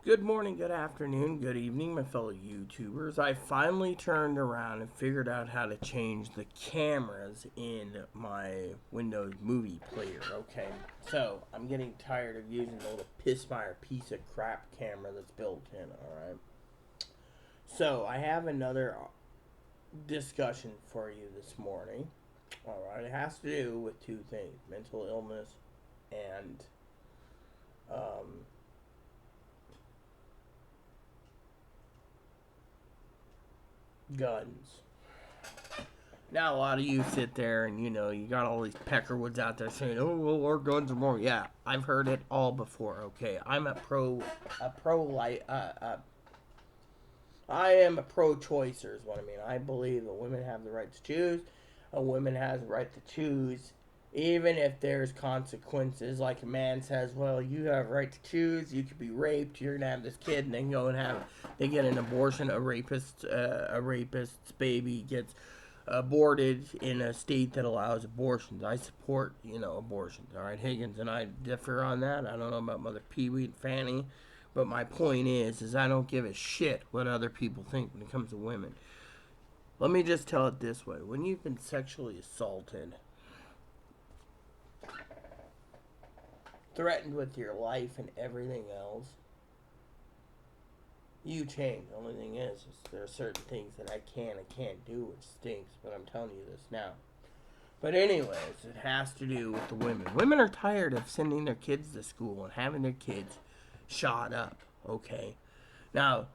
Good morning, good afternoon, good evening, my fellow YouTubers. I finally turned around and figured out how to change the cameras in my Windows Movie Player, okay? So, I'm getting tired of using the little Pissmeyer piece of crap camera that's built in, alright? So, I have another discussion for you this morning, alright? It has to do with two things, mental illness and, guns. Now, a lot of you sit there and, you got all these peckerwoods out there saying, oh, well, our guns are more. Yeah, I've heard it all before, okay? I am a pro-choicer is what I mean. I believe that women have the right to choose. A woman has the right to choose, even if there's consequences. Like a man says, well, you have a right to choose. You could be raped. You're gonna have this kid, and then go and they get an abortion. A rapist's baby gets aborted in a state that allows abortions. I support, abortions. All right, Higgins and I differ on that. I don't know about Mother Pee Wee and Fanny. But my point is I don't give a shit what other people think when it comes to women. Let me just tell it this way. When you've been sexually assaulted, threatened with your life and everything else, you change. The only thing is there are certain things that I can and can't do, which stinks, but I'm telling you this now. But anyways, it has to do with the women. Women are tired of sending their kids to school and having their kids shot up, okay? Now,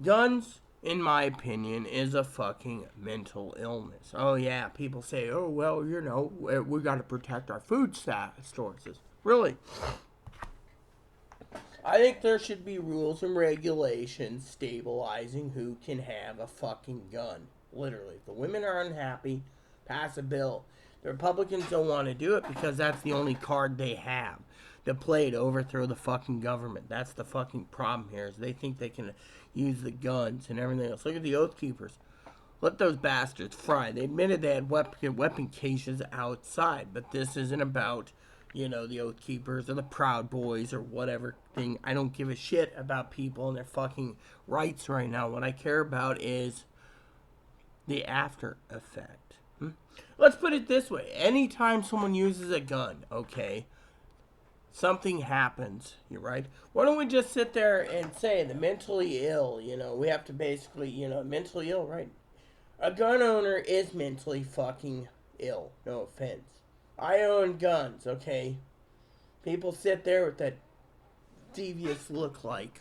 guns, in my opinion, is a fucking mental illness. Oh, yeah, people say, oh, well, we got to protect our food sources. Really? I think there should be rules and regulations stabilizing who can have a fucking gun. Literally. If the women are unhappy, pass a bill. The Republicans don't want to do it because that's the only card they have to play to overthrow the fucking government. That's the fucking problem here, is they think they can use the guns and everything else. Look at the Oath Keepers. Let those bastards fry. They admitted they had weapon caches outside, but this isn't about, the Oath Keepers or the Proud Boys or whatever thing. I don't give a shit about people and their fucking rights right now. What I care about is the after effect. Let's put it this way. Anytime someone uses a gun, okay, something happens, you're right. Why don't we just sit there and say the mentally ill, we have to basically, mentally ill, right? A gun owner is mentally fucking ill, no offense. I own guns, okay? People sit there with that devious look like,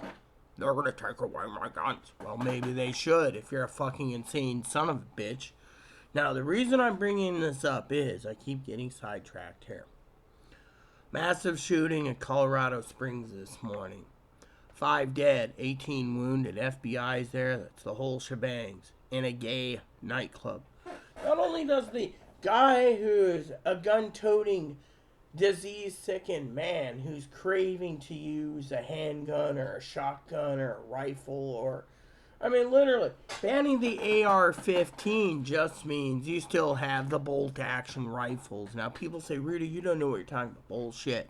they're gonna take away my guns. Well, maybe they should if you're a fucking insane son of a bitch. Now, the reason I'm bringing this up is I keep getting sidetracked here. Massive shooting in Colorado Springs this morning. 5 dead, 18 wounded. FBI's there. That's the whole shebangs. In a gay nightclub. Not only does the guy who's a gun-toting, disease-sickened man who's craving to use a handgun or a shotgun or a rifle or... literally, banning the AR-15 just means you still have the bolt-action rifles. Now, people say, Rita, you don't know what you're talking about. Bullshit.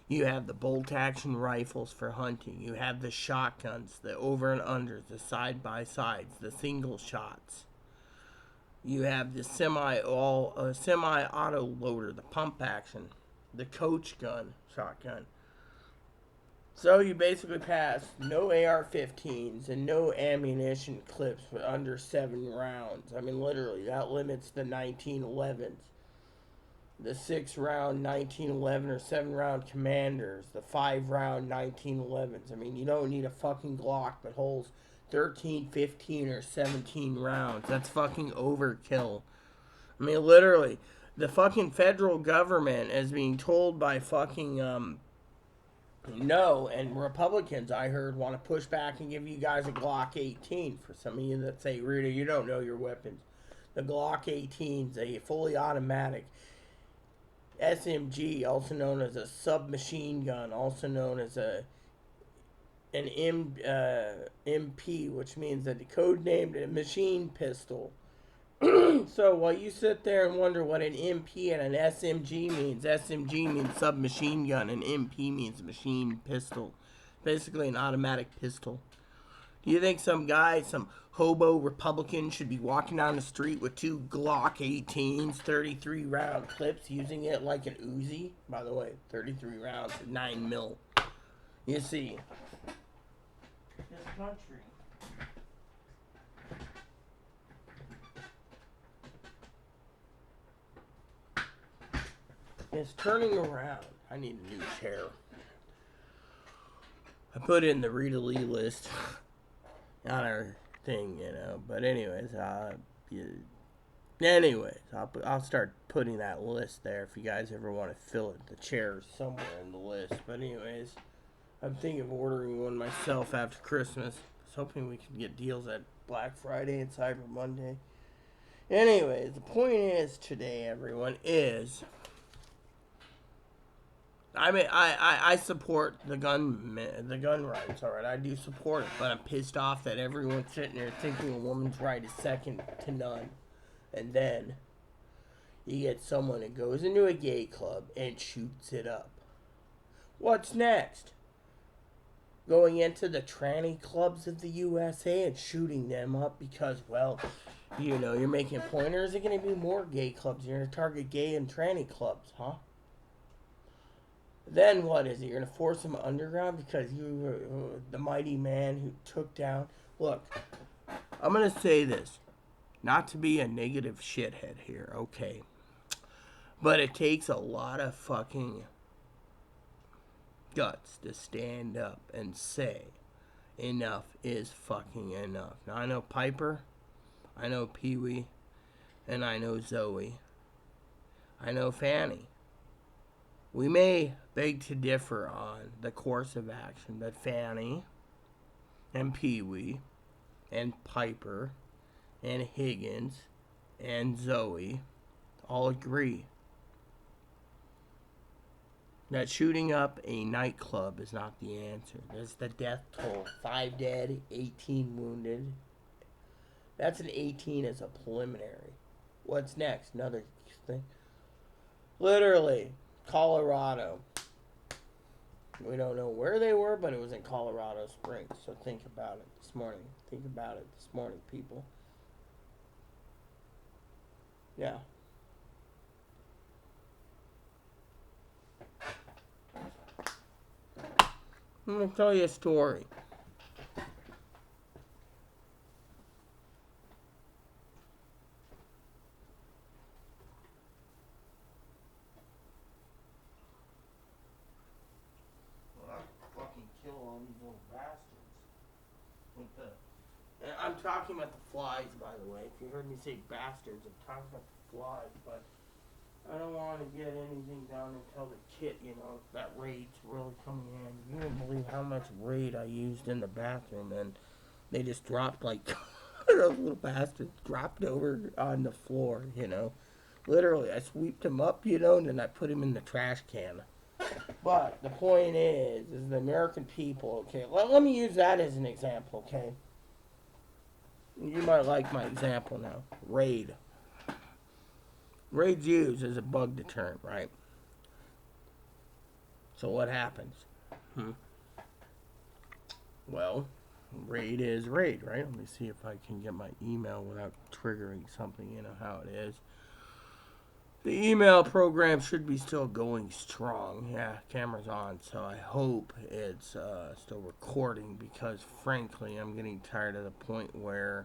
You have the bolt-action rifles for hunting. You have the shotguns, the over and unders, the side-by-sides, the single shots. You have the semi-auto loader, the pump action, the coach gun, shotgun. So you basically pass no AR-15s and no ammunition clips for under 7 rounds. Literally, that limits the 1911s. The 6-round 1911 or 7-round Commanders, the 5-round 1911s. You don't need a fucking Glock that holds 13, 15, or 17 rounds. That's fucking overkill. Literally, the fucking federal government is being told by fucking, no, and Republicans, I heard, want to push back and give you guys a Glock 18. For some of you that say, Rita, you don't know your weapons. The Glock 18 is a fully automatic SMG, also known as a submachine gun, also known as an MP, which means that the code named a machine pistol. So while you sit there and wonder what an MP and an SMG means, SMG means submachine gun and MP means machine pistol. Basically an automatic pistol. Do you think some guy, some hobo Republican, should be walking down the street with 2 Glock 18s, 33 round clips, using it like an Uzi? By the way, 33 rounds, 9 mil. You see, this country is turning around. I need a new chair. I put in the Rita Lee list on our thing, you know. But anyways, I'll start putting that list there if you guys ever want to fill it. The chairs somewhere in the list. But anyways, I'm thinking of ordering one myself after Christmas. I was hoping we could get deals at Black Friday and Cyber Monday. Anyways, the point is today, everyone, is I mean, I support the gun rights, all right. I do support it, but I'm pissed off that everyone's sitting there thinking a woman's right is second to none. And then you get someone that goes into a gay club and shoots it up. What's next? Going into the tranny clubs of the USA and shooting them up because, well, you know, you're making a point, or is it going to be more gay clubs? You're going to target gay and tranny clubs, huh? Then what is it? You're going to force them underground because you were the mighty man who took down... Look, I'm going to say this. Not to be a negative shithead here, okay? But it takes a lot of fucking guts to stand up and say enough is fucking enough. Now, I know Piper, I know Pee-wee, and I know Zoe. I know Fanny. We may beg to differ on the course of action, but Fanny and Pee-wee and Piper and Higgins and Zoe all agree that shooting up a nightclub is not the answer. That's the death toll. 5 dead, 18 wounded. That's an 18 as a preliminary. What's next? Another thing. Literally, Colorado. We don't know where they were, but it was in Colorado Springs. So think about it this morning. Think about it this morning, people. Yeah. I'm going to tell you a story. I'm talking about the flies, by the way. If you heard me say bastards, I'm talking about the flies, but I don't want to get anything done until the kit, you know, that raid's really coming in. You wouldn't believe how much raid I used in the bathroom, and they just dropped like, those little bastards dropped over on the floor, you know. Literally, I sweeped them up, you know, and then I put them in the trash can. But the point is the American people, okay, let me use that as an example, okay. You might like my example now. Raid. Raid's used as a bug deterrent, right? So what happens? Well, raid is raid, right? Let me see if I can get my email without triggering something. You know how it is. The email program should be still going strong. Yeah, camera's on, so I hope it's still recording because, frankly, I'm getting tired of the point where,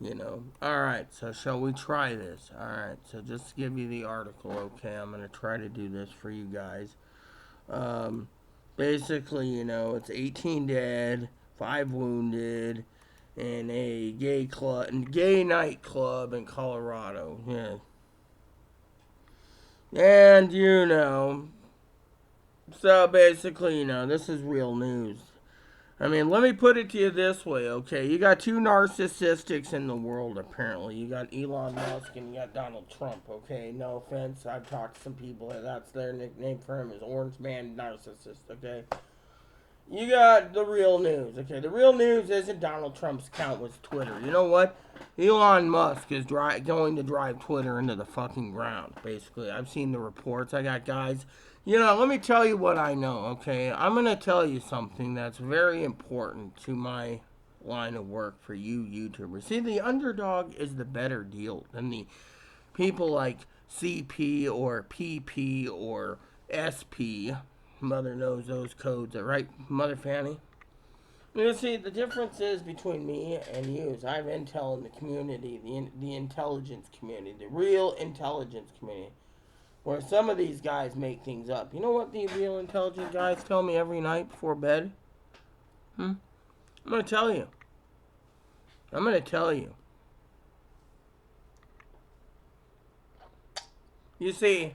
you know. Alright, so shall we try this? Alright, so just to give you the article, okay, I'm going to try to do this for you guys. Basically, you know, it's 18 dead, 5 wounded, in a gay nightclub in Colorado. Yeah. And, you know, so basically, you know, this is real news. I mean, let me put it to you this way, okay? You got 2 narcissistics in the world, apparently. You got Elon Musk and you got Donald Trump, okay? No offense, I've talked to some people, that's their nickname for him, is Orange Man Narcissist, okay? You got the real news, okay? The real news isn't Donald Trump's account was Twitter. You know what? Elon Musk is going to drive Twitter into the fucking ground, basically. I've seen the reports. I got guys Let me tell you what I know, okay? I'm going to tell you something that's very important to my line of work for you YouTubers. See, the underdog is the better deal than the people like CP or PP or SP. Mother knows those codes, right, Mother Fanny? You see, the difference is between me and you is I have intel in the community, the intelligence community, the real intelligence community. Where some of these guys make things up. You know what the real intelligent guys tell me every night before bed? I'm going to tell you. I'm going to tell you. You see,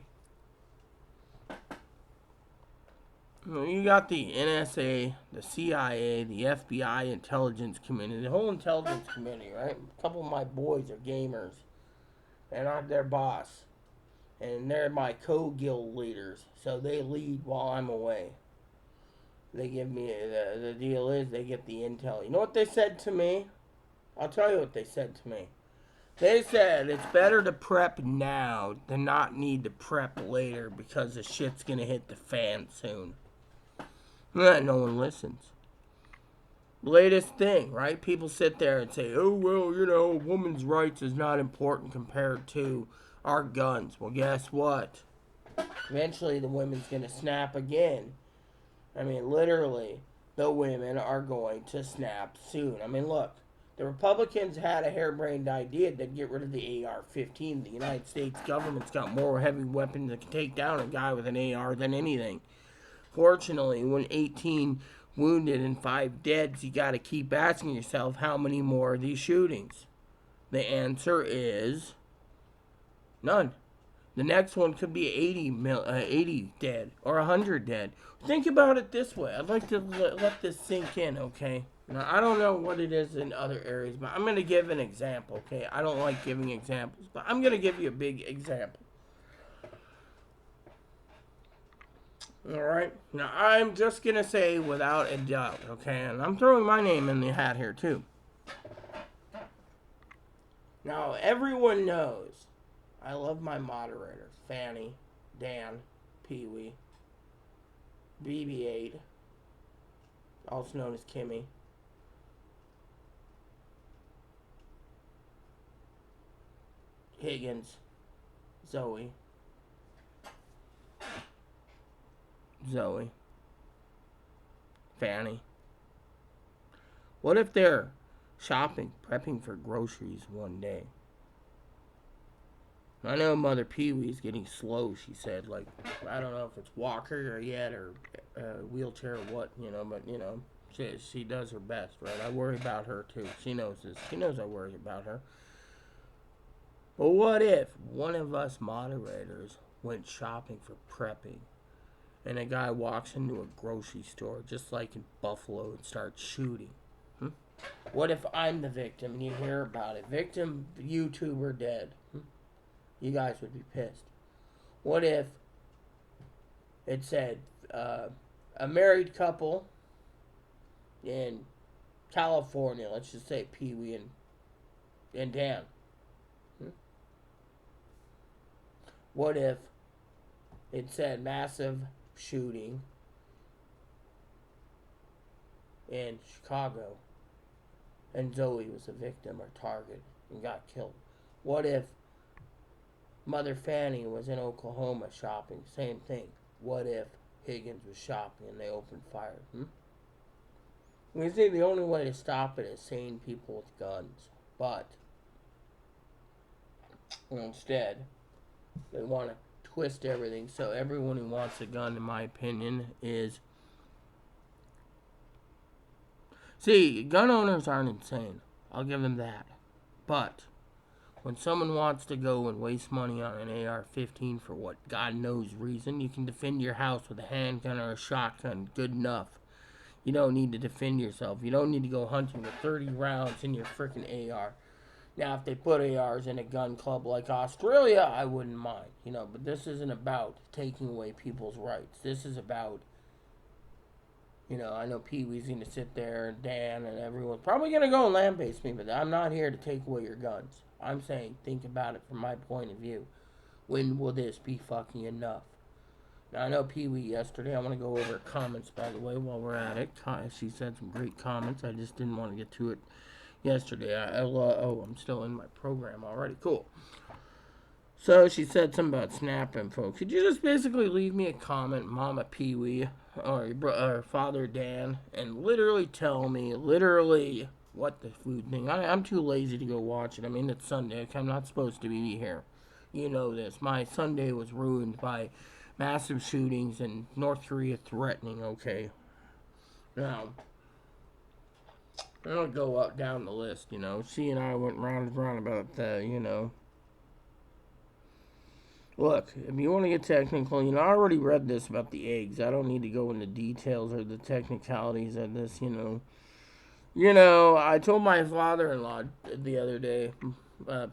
you got the NSA, the CIA, the FBI intelligence community, the whole intelligence community, right? A couple of my boys are gamers, and I'm their boss. And they're my co-guild leaders, so they lead while I'm away. They give me, the deal is they get the intel. You know what they said to me? I'll tell you what they said to me. They said it's better to prep now than not need to prep later because the shit's gonna hit the fan soon. No one listens. Latest thing, right? People sit there and say, oh, well, women's rights is not important compared to our guns. Well, guess what? Eventually the women's gonna snap again. I mean, literally, the women are going to snap soon. I mean, look, the Republicans had a harebrained idea to get rid of the AR-15. The United States government's got more heavy weapons that can take down a guy with an AR than anything. Fortunately, when 18 wounded and 5 dead, you got to keep asking yourself how many more of these shootings. The answer is none. The next one could be 80 dead or 100 dead. Think about it this way. I'd like to let this sink in, okay? Now, I don't know what it is in other areas, but I'm going to give an example, okay? I don't like giving examples, but I'm going to give you a big example. Alright? Now, I'm just going to say without a doubt, okay? And I'm throwing my name in the hat here, too. Now, everyone knows I love my moderators. Fanny, Dan, Pee-wee, BB-8, also known as Kimmy. Higgins, Zoe, Fanny. What if they're shopping, prepping for groceries one day? I know Mother Pee-wee's getting slow, she said. Like, I don't know if it's walker or yet or wheelchair or what, but, she does her best, right? I worry about her, too. She knows this. She knows I worry about her. But what if one of us moderators went shopping for prepping and a guy walks into a grocery store, just like in Buffalo, and starts shooting? What if I'm the victim and you hear about it? Victim, YouTuber, dead. You guys would be pissed. What if it said a married couple in California, let's just say Pee-wee and Dan? What if it said massive shooting in Chicago and Zoe was a victim or target and got killed? What if Mother Fanny was in Oklahoma shopping? Same thing. What if Higgins was shopping and they opened fire? We say the only way to stop it is sane people with guns. But instead, they want to twist everything. So everyone who wants a gun, in my opinion, is... See, gun owners aren't insane. I'll give them that. But when someone wants to go and waste money on an AR-15 for what God knows reason, you can defend your house with a handgun or a shotgun. Good enough. You don't need to defend yourself. You don't need to go hunting with 30 rounds in your freaking AR. Now, if they put ARs in a gun club like Australia, I wouldn't mind. But this isn't about taking away people's rights. This is about, I know Pee-wee's going to sit there, and Dan, and everyone's probably going to go and lambaste me, but I'm not here to take away your guns. I'm saying, think about it from my point of view. When will this be fucking enough? Now, I know Pee Wee yesterday. I want to go over her comments, by the way, while we're at it. She said some great comments. I just didn't want to get to it yesterday. I'm still in my program already. Cool. So she said something about snapping, folks. Could you just basically leave me a comment, Mama Pee Wee, or Father Dan, and literally tell me, what the food thing. I'm too lazy to go watch it. I mean, it's Sunday. I'm not supposed to be here. You know this. My Sunday was ruined by massive shootings and North Korea threatening, okay? Now, I'm going to go up down the list, you know. She and I went round and round about the, you know. Look, if you want to get technical, you know, I already read this about the eggs. I don't need to go into details or the technicalities of this, you know. You know, I told my father-in-law the other day,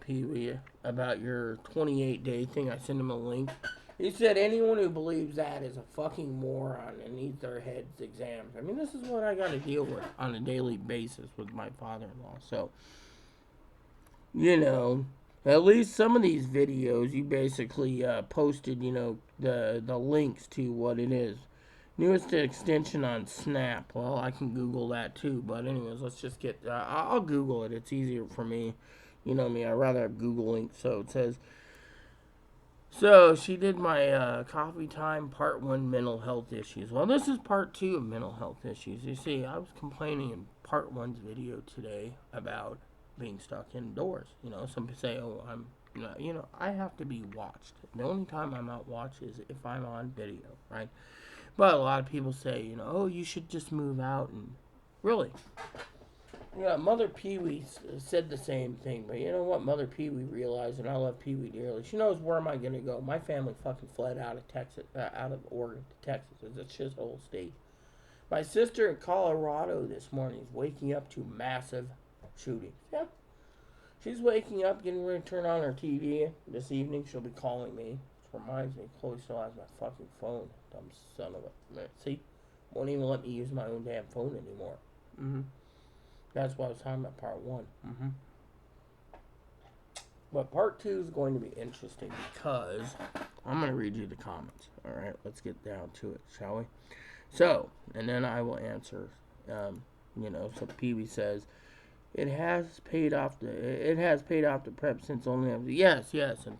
Pee Wee, about your 28-day thing. I sent him a link. He said anyone who believes that is a fucking moron and needs their heads examined. I mean, this is what I got to deal with on a daily basis with my father-in-law. So, you know, at least some of these videos, you basically posted, you know, the links to what it is. Newest extension on Snap. Well, I can Google that too. But anyways, let's just get... I'll Google it. It's easier for me. You know me. I'd rather have Google links. So it says... So she did my coffee time part 1 mental health issues. Well, this is part 2 of mental health issues. You see, I was complaining in part 1's video today about being stuck indoors. You know, some people say, oh, you know, I have to be watched. The only time I'm not watched is if I'm on video, right? But a lot of people say, you know, oh, you should just move out. And really, yeah, Mother Pee Wee said the same thing. But you know what? Mother Pee Wee realized, and I love Pee Wee dearly. She knows where am I going to go. My family fucking fled out of Texas, out of Oregon to Texas. It's a shithole state. My sister in Colorado this morning is waking up to massive shootings. Yeah. She's waking up, getting ready to turn on her TV. This evening, she'll be calling me. Which reminds me, Chloe still has my fucking phone. Dumb son of a... Man, see? Won't even let me use my own damn phone anymore. Mm-hmm. That's why I was talking about part 1. Mm-hmm. But part 2 is going to be interesting because... I'm going to read you the comments. Alright, let's get down to it, shall we? So, and then I will answer. You know, so Pee Wee says... It has paid off the prep since only yes, and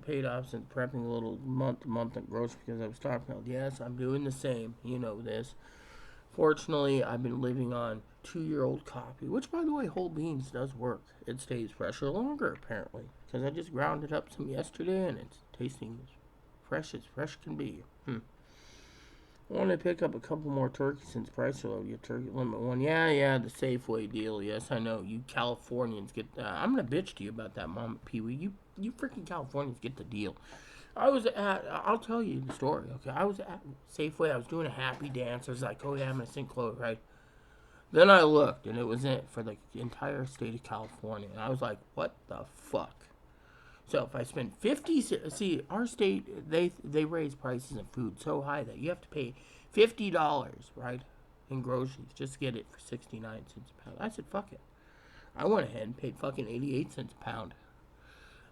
paid off since prepping a little month to month at grocery because I was talking about. Yes, I'm doing the same. You know this. Fortunately, I've been living on 2-year-old coffee, which by the way, whole beans does work. It stays fresher longer apparently because I just grounded up some yesterday and it's tasting as fresh can be. I want to pick up a couple more turkeys since prices are low. Your turkey limit 1. Yeah, the Safeway deal. Yes, I know. You Californians get... I'm going to bitch to you about that, Mama Pee Wee. You freaking Californians get the deal. I'll tell you the story, okay? I was at Safeway. I was doing a happy dance. I was like, oh, yeah, I'm going to sing Chloe, right? Then I looked, and it was it for the entire state of California. And I was like, what the fuck? So if I spend 50, see, our state, they raise prices of food so high that you have to pay $50, right, in groceries just to get it for 69 cents a pound. I said, fuck it. I went ahead and paid fucking 88 cents a pound.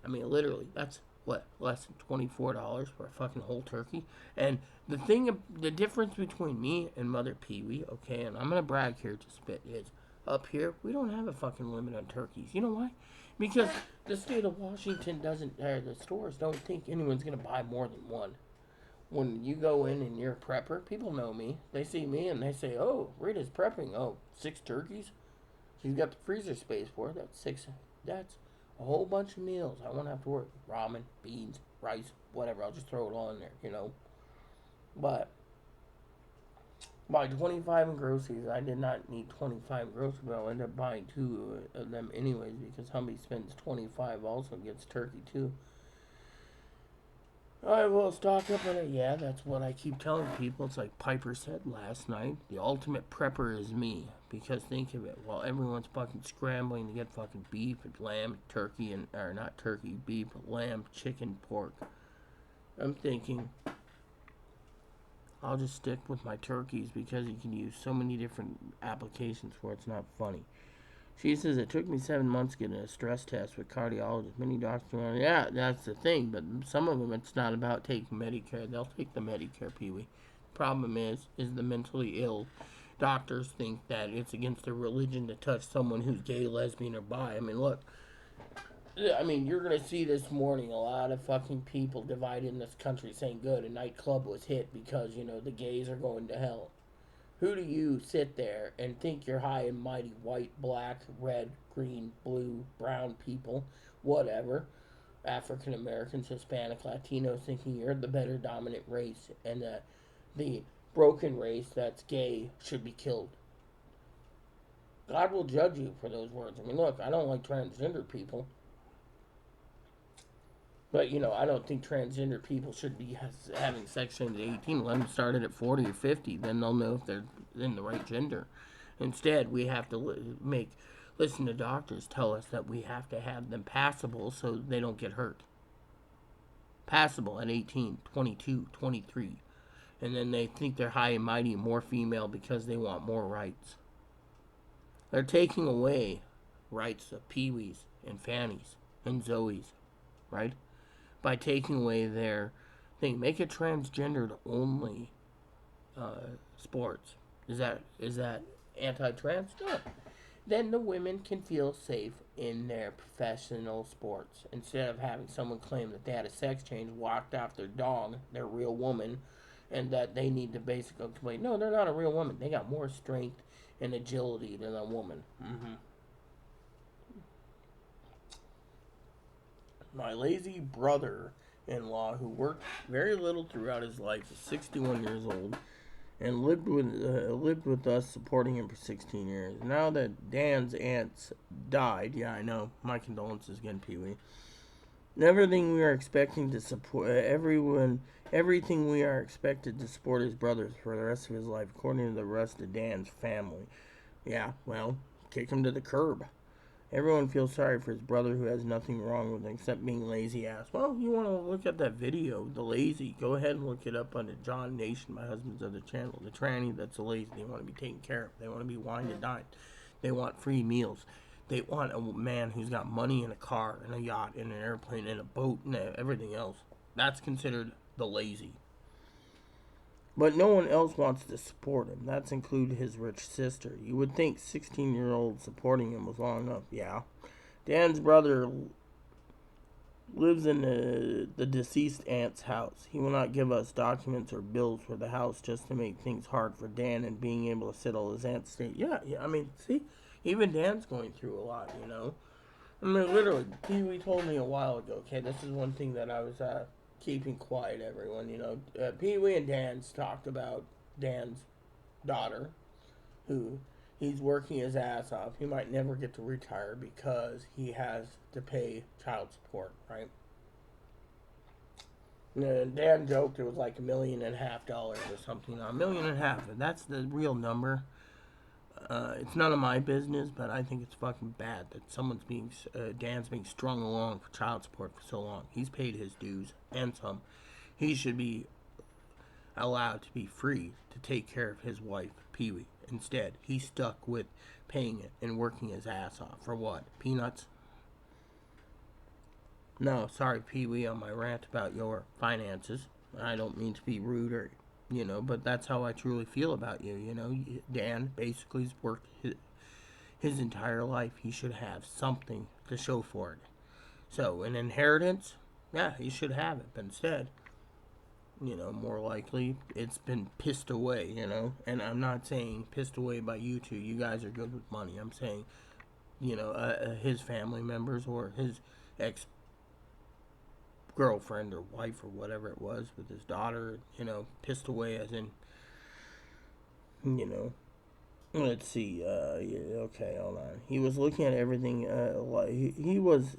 I mean, literally, that's, what, less than $24 for a fucking whole turkey? And the difference between me and Mother Pee Wee, okay, and I'm going to brag here just a bit, is up here, we don't have a fucking limit on turkeys. You know why? Because the state of Washington the stores don't think anyone's going to buy more than one. When you go in and you're a prepper, people know me. They see me and they say, oh, Rita's prepping. Oh, 6 turkeys? She's got the freezer space for it. That's 6. That's a whole bunch of meals. I won't have to worry. Ramen, beans, rice, whatever. I'll just throw it all in there, you know. But by 25 in groceries, I did not need 25 groceries, but I'll end up buying 2 of them anyways because somebody spends 25 also gets turkey too. I will stock up on it. Yeah, that's what I keep telling people. It's like Piper said last night. The ultimate prepper is me. Because think of it. While everyone's fucking scrambling to get fucking beef and lamb, turkey, or not turkey, beef, lamb, chicken, pork. I'm thinking... I'll just stick with my turkeys because you can use so many different applications for it. It's not funny. She says, it took me 7 months getting a stress test with cardiologists. Many doctors, yeah, that's the thing. But some of them, it's not about taking Medicare. They'll take the Medicare, Pee-wee. Problem is the mentally ill. Doctors think that it's against their religion to touch someone who's gay, lesbian, or bi. I mean, look. I mean, you're going to see this morning a lot of fucking people divided in this country saying, good, a nightclub was hit because, the gays are going to hell. Who do you sit there and think you're high and mighty, white, black, red, green, blue, brown people, whatever, African Americans, Hispanic, Latinos, thinking you're the better dominant race and that the broken race that's gay should be killed? God will judge you for those words. I mean, look, I don't like transgender people. But, I don't think transgender people should be having sex change at 18. Let them start it at 40 or 50. Then they'll know if they're in the right gender. Instead, we have to listen to doctors tell us that we have to have them passable so they don't get hurt. Passable at 18, 22, 23. And then they think they're high and mighty and more female because they want more rights. They're taking away rights of Pee-wees and Fannies and Zoes, right? By taking away their thing. Make it transgendered only sports. Is that anti-trans? No. Then the women can feel safe in their professional sports instead of having someone claim that they had a sex change, walked off their dog, their real woman, and that they need to basically complain. No, they're not a real woman. They got more strength and agility than a woman. My lazy brother-in-law, who worked very little throughout his life, is 61 years old and lived with us, supporting him for 16 years. Now that Dan's aunts died, yeah, I know, my condolences again, Pee-wee. Everything we are expecting to support everything we are expected to support his brothers for the rest of his life, according to the rest of Dan's family. Yeah, well, kick him to the curb. Everyone feels sorry for his brother who has nothing wrong with him except being lazy ass. Well, you want to look at that video, the lazy, go ahead and look it up under John Nation, my husband's other channel. The tranny that's a lazy, they want to be taken care of. They want to be wined and dined. They want free meals. They want a man who's got money and a car and a yacht and an airplane and a boat and everything else. That's considered the lazy. But no one else wants to support him. That's included his rich sister. You would think 16-year-old supporting him was long enough. Yeah. Dan's brother lives in the deceased aunt's house. He will not give us documents or bills for the house just to make things hard for Dan and being able to settle his aunt's estate. Yeah, I mean, see, even Dan's going through a lot, I mean, literally, Pee-wee told me a while ago, okay, this is one thing that I was keeping quiet, everyone, Pee-wee and Dan's talked about Dan's daughter, who he's working his ass off. He might never get to retire because he has to pay child support, right? And Dan joked it was like $1.5 million or something. Now, $1.5 million, and that's the real number. It's none of my business, but I think it's fucking bad that Dan's being strung along for child support for so long. He's paid his dues and some. He should be allowed to be free to take care of his wife, Pee-wee. Instead, he's stuck with paying it and working his ass off. For what? Peanuts? No, sorry, Pee-wee, on my rant about your finances. I don't mean to be rude or but that's how I truly feel about you, Dan basically has worked his entire life. He should have something to show for it. So, an inheritance, yeah, he should have it. But instead, more likely, it's been pissed away, And I'm not saying pissed away by you two. You guys are good with money. I'm saying, his family members or his girlfriend or wife or whatever it was with his daughter, pissed away as in, let's see, okay, hold on. He was looking at everything,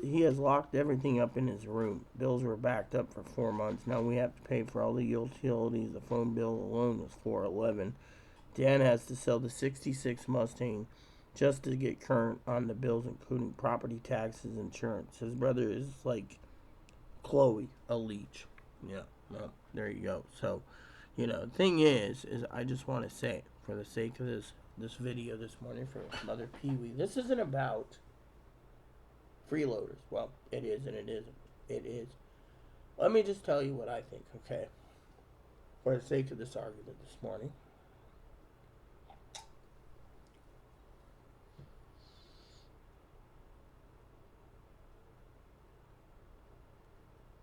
he has locked everything up in his room. Bills were backed up for 4 months. Now we have to pay for all the utilities. The phone bill alone was $411. Dan has to sell the 66 Mustang just to get current on the bills, including property taxes, insurance. His brother is like Chloe, a leech. Yeah, well, there you go. So, the thing is I just want to say, for the sake of this this video this morning for Mother Pee Wee. This isn't about freeloaders. Well, it is and it isn't. It is. Let me just tell you what I think, okay? For the sake of this argument this morning.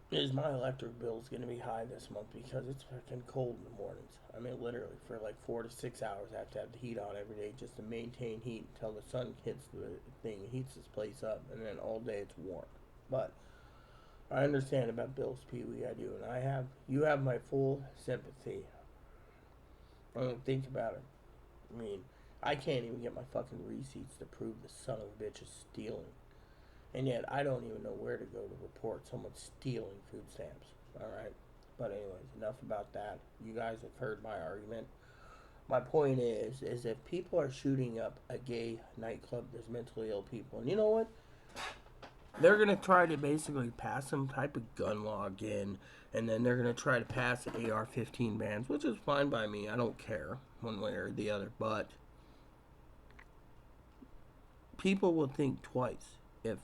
Is my electric bill is going to be high this month because it's freaking cold in the mornings. I mean, literally, for like 4 to 6 hours, I have to have the heat on every day just to maintain heat until the sun hits the thing, heats this place up, and then all day it's warm. But I understand about bills, Pee Wee, I do, and you have my full sympathy. I don't think about it. I mean, I can't even get my fucking receipts to prove the son of a bitch is stealing. And yet, I don't even know where to go to report someone stealing food stamps. Alright? But anyways, enough about that. You guys have heard my argument. My point is if people are shooting up a gay nightclub, there's mentally ill people. And you know what? They're going to try to basically pass some type of gun law again. And then they're going to try to pass AR-15 bans, which is fine by me. I don't care one way or the other. But people will think twice if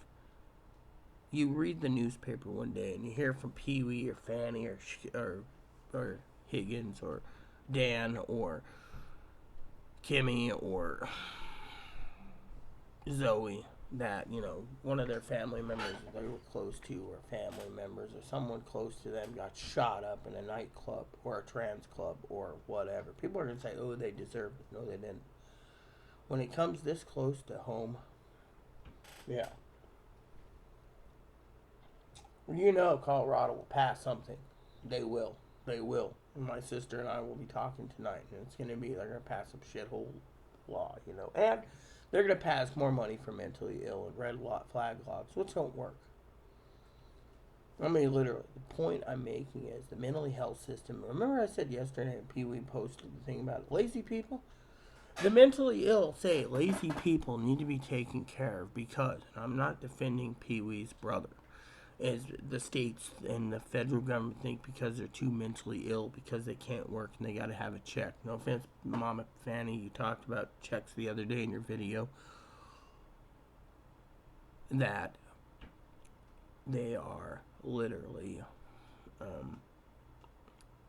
you read the newspaper one day and you hear from Pee Wee or Fanny or Higgins or Dan or Kimmy or Zoe that, you know, one of their family members they were close to or family members or someone close to them got shot up in a nightclub or a trans club or whatever. People are going to say, oh, they deserved it. No, they didn't. When it comes this close to home, yeah. You know Colorado will pass something. They will. They will. And my sister and I will be talking tonight. And it's going to be, they're going to pass some shithole law, you know. And they're going to pass more money for mentally ill and red flag laws, which don't work. I mean, literally, the point I'm making is the mental health system. Remember I said yesterday, Pee Wee posted the thing about lazy people? The mentally ill say lazy people need to be taken care of because, and I'm not defending Pee Wee's brother, is the states and the federal government think because they're too mentally ill because they can't work and they got to have a check. No offense, Mama Fanny, you talked about checks the other day in your video. That they are literally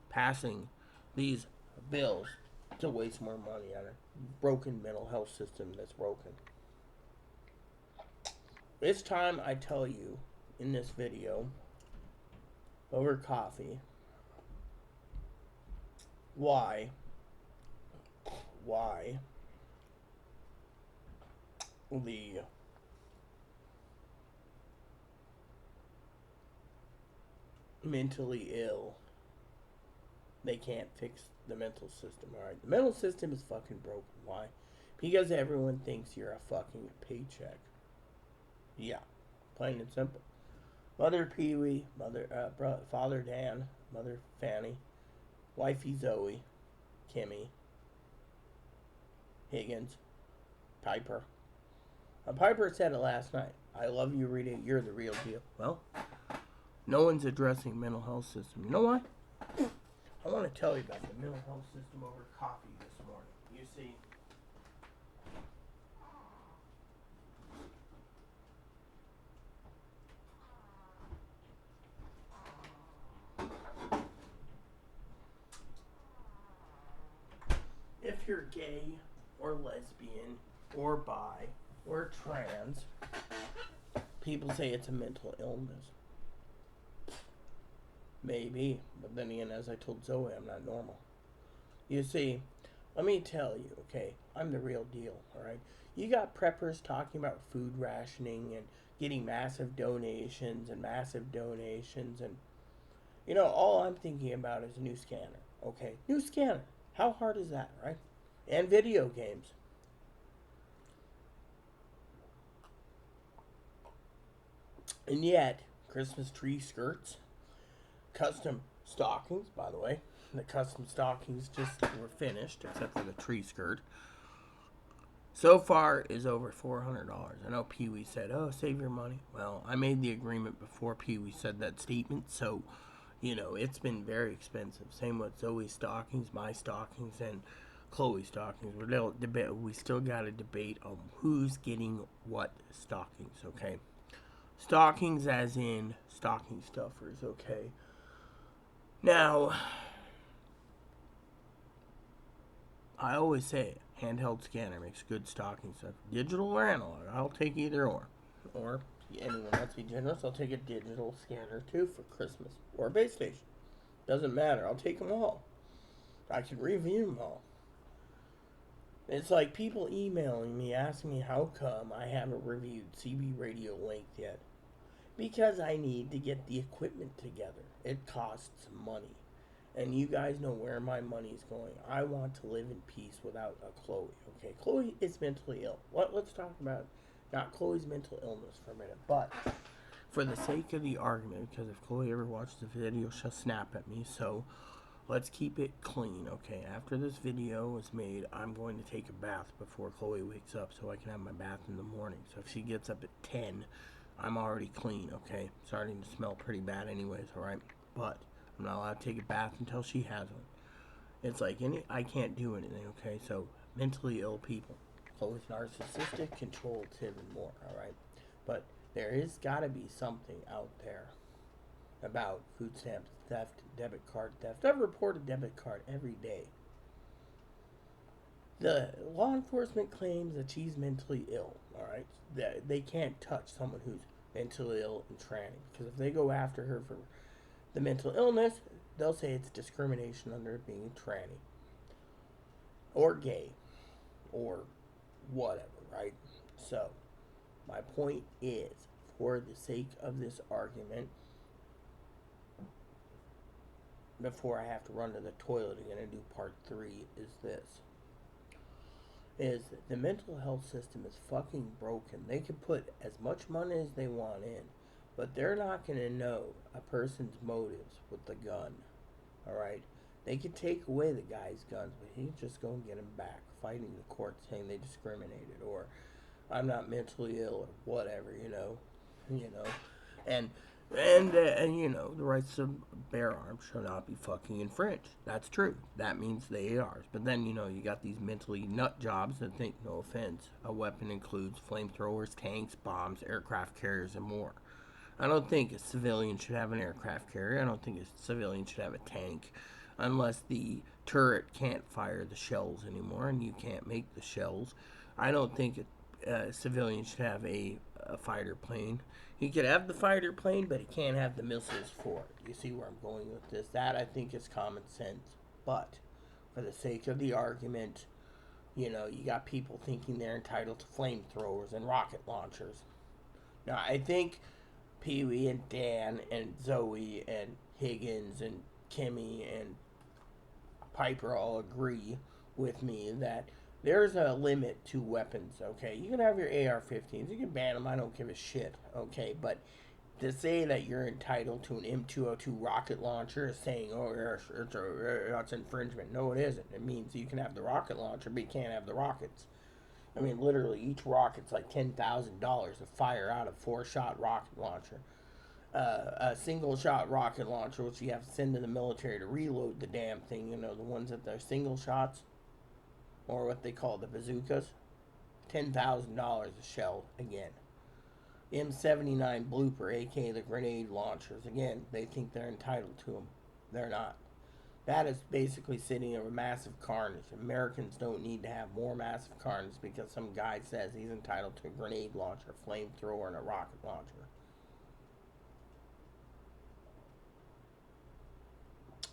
passing these bills to waste more money on a broken mental health system that's broken. It's time I tell you in this video over coffee why the mentally ill, they can't fix the mental system. Alright, the mental system is fucking broken. Why? Because everyone thinks you're a fucking paycheck. Yeah, plain and simple. Mother Pee Wee, Father Dan, Mother Fanny, Wifey Zoe, Kimmy, Higgins, Piper. Piper said it last night. I love you, Rita. You're the real deal. Well, no one's addressing mental health system. You know what? I want to tell you about the mental health system over coffee this morning. You see, if you're gay or lesbian or bi or trans, people say it's a mental illness. Maybe, but then again, as I told Zoe, I'm not normal. You see, let me tell you, okay, I'm the real deal, alright? You got preppers talking about food rationing and getting massive donations, and, you know, all I'm thinking about is a new scanner, okay? New scanner. How hard is that, right? And video games. And yet, Christmas tree skirts, custom stockings, by the way. The custom stockings just were finished, except for the tree skirt. So far is over $400. I know Pee Wee said, oh, save your money. Well, I made the agreement before Pee Wee said that statement, so, you know, it's been very expensive. Same with Zoe's stockings, my stockings, and Chloe stockings. We still got a debate on who's getting what stockings, okay? Stockings as in stocking stuffers, okay? Now, I always say handheld scanner makes good stocking stuff. Digital or analog, I'll take either or. Or, anyone wants to be generous, I'll take a digital scanner too for Christmas. Or a base station. Doesn't matter, I'll take them all. I can review them all. It's like people emailing me asking me how come I haven't reviewed CB Radio length yet. Because I need to get the equipment together. It costs money. And you guys know where my money's going. I want to live in peace without a Chloe. Okay, Chloe is mentally ill. Let's talk about not Chloe's mental illness for a minute, but for the sake of the argument, because if Chloe ever watches the video, she'll snap at me. So let's keep it clean, okay? After this video is made, I'm going to take a bath before Chloe wakes up so I can have my bath in the morning. So if she gets up at 10, I'm already clean, okay? Starting to smell pretty bad anyways, alright? But I'm not allowed to take a bath until she has one. It's like I can't do anything, okay? So mentally ill people. Chloe's narcissistic, controlative, and more, alright? But there is gotta be something out there about food stamps theft, debit card theft. I've reported debit card every day. The law enforcement claims that she's mentally ill, alright? They can't touch someone who's mentally ill and tranny, because if they go after her for the mental illness, they'll say it's discrimination under being tranny. Or gay. Or whatever, right? So, my point is, for the sake of this argument, before I have to run to the toilet again and do part 3, is this. Is the mental health system is fucking broken. They can put as much money as they want in, but they're not going to know a person's motives with the gun. Alright? They could take away the guy's guns, but he can just go and get him back, fighting the court saying they discriminated, or I'm not mentally ill, or whatever, you know. And you know, the rights to bear arms shall not be fucking infringed. That's true. That means they are. But then, you know, you got these mentally nut jobs that think, no offense, a weapon includes flamethrowers, tanks, bombs, aircraft carriers, and more. I don't think a civilian should have an aircraft carrier. I don't think a civilian should have a tank. Unless the turret can't fire the shells anymore and you can't make the shells. I don't think a civilian should have a fighter plane. He could have the fighter plane, but he can't have the missiles for it. You see where I'm going with this? That, I think, is common sense. But, for the sake of the argument, you know, you got people thinking they're entitled to flamethrowers and rocket launchers. Now, I think Pee-wee and Dan and Zoe and Higgins and Kimmy and Piper all agree with me that there's a limit to weapons, okay? You can have your AR-15s, you can ban them, I don't give a shit, okay? But to say that you're entitled to an M202 rocket launcher is saying, oh, that's infringement. No, it isn't. It means you can have the rocket launcher, but you can't have the rockets. I mean, literally, each rocket's like $10,000 to fire out a 4-shot rocket launcher. A single-shot rocket launcher, which you have to send to the military to reload the damn thing, you know, the ones that are single shots, or what they call the bazookas, $10,000 a shell, again. M79 Blooper, aka the grenade launchers, again, they think they're entitled to them. They're not. That is basically sitting in a massive carnage. Americans don't need to have more massive carnage because some guy says he's entitled to a grenade launcher, flamethrower, and a rocket launcher.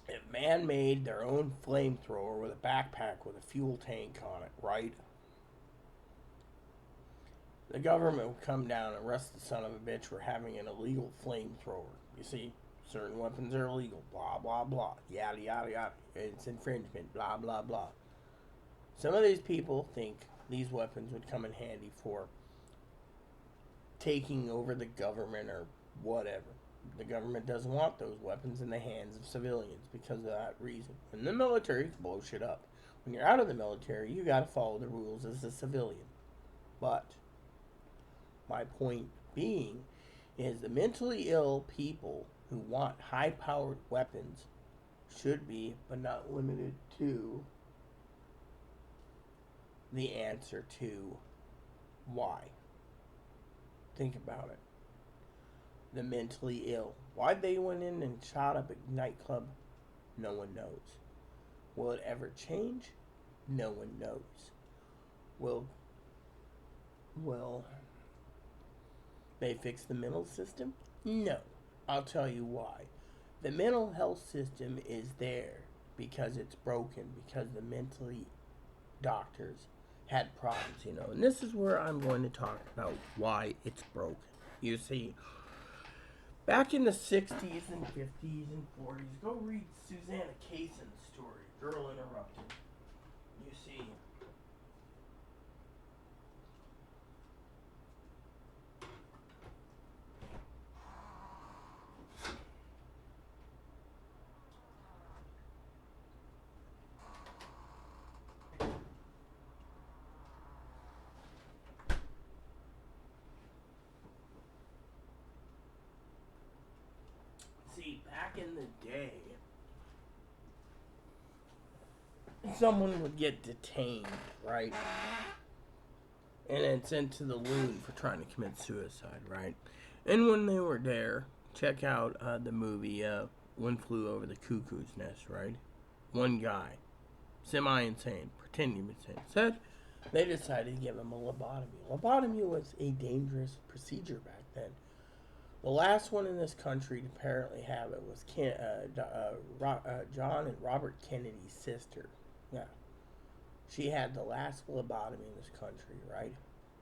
If man made their own flamethrower with a backpack with a fuel tank on it, right? The government would come down and arrest the son of a bitch for having an illegal flamethrower. You see, certain weapons are illegal, blah, blah, blah, yada, yada, yada. It's infringement, blah, blah, blah. Some of these people think these weapons would come in handy for taking over the government or whatever. The government doesn't want those weapons in the hands of civilians because of that reason. And the military can blow shit up. When you're out of the military, you gotta follow the rules as a civilian. But my point being is the mentally ill people who want high-powered weapons should be, but not limited to, the answer to why. Think about it. The mentally ill. Why they went in and shot up a nightclub, no one knows. Will it ever change? No one knows. Will they fix the mental system? No. I'll tell you why. The mental health system is there because it's broken, because the mentally doctors had problems, And this is where I'm going to talk about why it's broken. You see, back in the 60s and 50s and 40s, go read Susanna Kayson's story, Girl Interrupted. You see, back in the day, someone would get detained, right? And then sent to the loon for trying to commit suicide, right? And when they were there, check out the movie One Flew Over the Cuckoo's Nest, right? One guy, semi-insane, pretending to be insane, said they decided to give him a lobotomy. Lobotomy was a dangerous procedure back then. The last one in this country to apparently have it was John and Robert Kennedy's sister. Yeah. She had the last lobotomy in this country, right?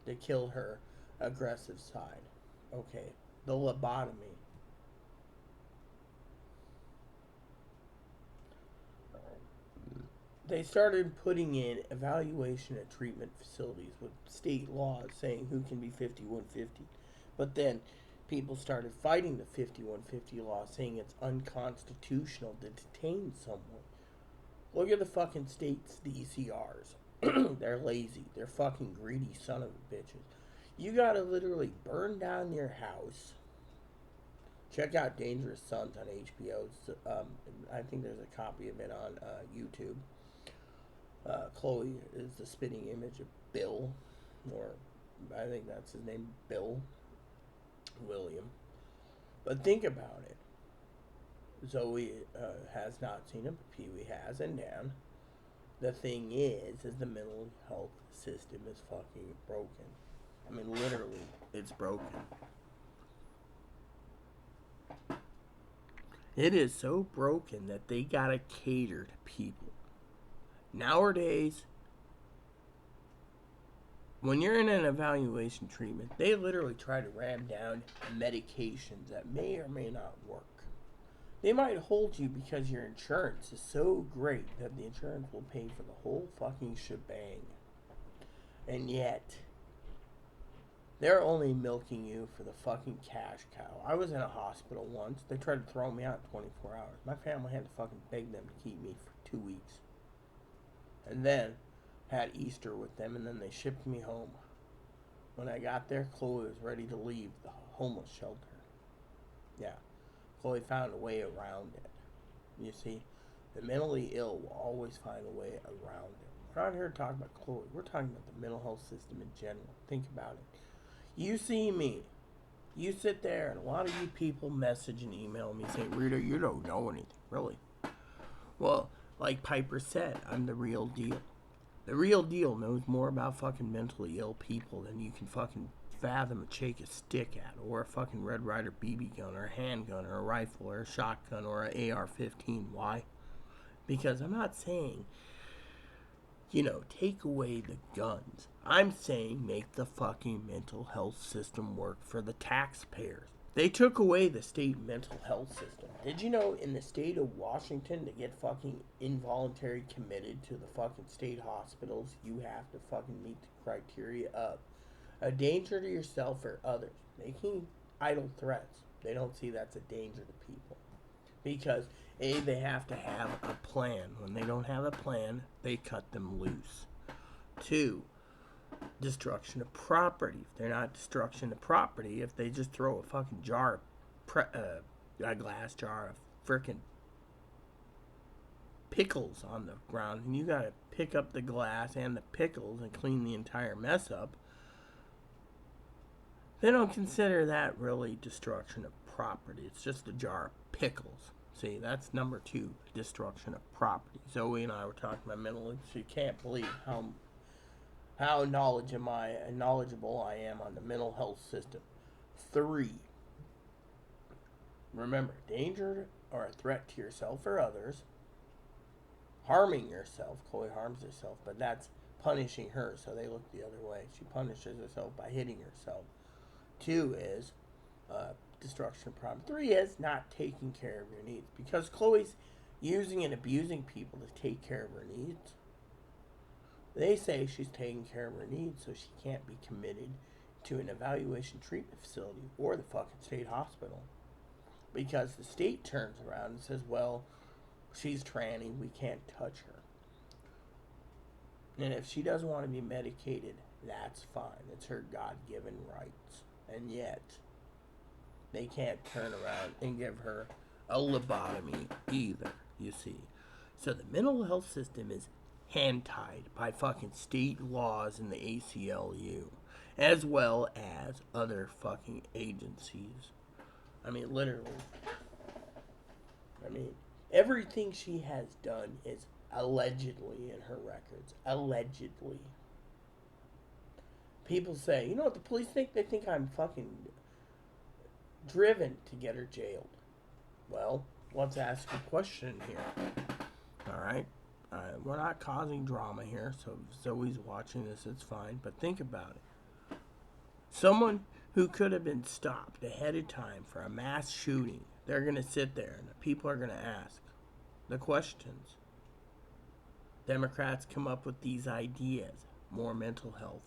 They killed her aggressive side. Okay. The lobotomy. They started putting in evaluation at treatment facilities with state laws saying who can be 5150. But then people started fighting the 5150 law, saying it's unconstitutional to detain someone. Look at the fucking state's DCRs. They're lazy. They're fucking greedy son of a bitches. You gotta literally burn down your house. Check out Dangerous Sons on HBO. I think there's a copy of it on YouTube. Chloe is the spitting image of Bill, or I think that's his name, Bill William. But think about it. Zoe has not seen him, but Pee-wee has, and Dan. The thing is the mental health system is fucking broken. I mean, literally, it's broken. It is so broken that they gotta cater to people. Nowadays, when you're in an evaluation treatment, they literally try to ram down medications that may or may not work. They might hold you because your insurance is so great that the insurance will pay for the whole fucking shebang. And yet, they're only milking you for the fucking cash cow. I was in a hospital once. They tried to throw me out in 24 hours. My family had to fucking beg them to keep me for 2 weeks. And then had Easter with them, and then they shipped me home. When I got there, Chloe was ready to leave the homeless shelter. Yeah, Chloe found a way around it. You see, the mentally ill will always find a way around it. We're not here to talk about Chloe. We're talking about the mental health system in general. Think about it. You see me. You sit there, and a lot of you people message and email me saying, Rita, you don't know anything, really. Well, like Piper said, I'm the real deal. The real deal knows more about fucking mentally ill people than you can fucking fathom and shake a stick at, or a fucking Red Ryder BB gun, or a handgun, or a rifle, or a shotgun, or an AR-15. Why? Because I'm not saying, take away the guns. I'm saying make the fucking mental health system work for the taxpayers. They took away the state mental health system. Did you know in the state of Washington, to get fucking involuntary committed to the fucking state hospitals, you have to fucking meet the criteria of a danger to yourself or others. Making idle threats. They don't see that's a danger to people. Because, A, they have to have a plan. When they don't have a plan, they cut them loose. 2, destruction of property. If they're not destruction of property, if they just throw a fucking jar of a glass jar of frickin' pickles on the ground and you gotta pick up the glass and the pickles and clean the entire mess up, they don't consider that really destruction of property. It's just a jar of pickles. See, that's number 2, destruction of property. Zoe and I were talking about mental. She can't believe how knowledgeable I am on the mental health system. 3, remember, danger or a threat to yourself or others. Harming yourself. Chloe harms herself, but that's punishing her, so they look the other way. She punishes herself by hitting herself. 2 is destruction of property. 3 is not taking care of your needs, because Chloe's using and abusing people to take care of her needs. They say she's taking care of her needs so she can't be committed to an evaluation treatment facility or the fucking state hospital, because the state turns around and says, well, she's tranny, we can't touch her. And if she doesn't want to be medicated, that's fine. It's her God-given rights. And yet, they can't turn around and give her a lobotomy either, you see. So the mental health system is hand-tied by fucking state laws in the ACLU, as well as other fucking agencies. I mean, literally. I mean, everything she has done is allegedly in her records. Allegedly. People say, you know what the police think? They think I'm fucking driven to get her jailed. Well, let's ask a question here. Alright? We're not causing drama here, so if Zoe's watching this, it's fine. But think about it. Someone who could have been stopped ahead of time for a mass shooting, they're going to sit there and the people are going to ask the questions. Democrats come up with these ideas. More mental health.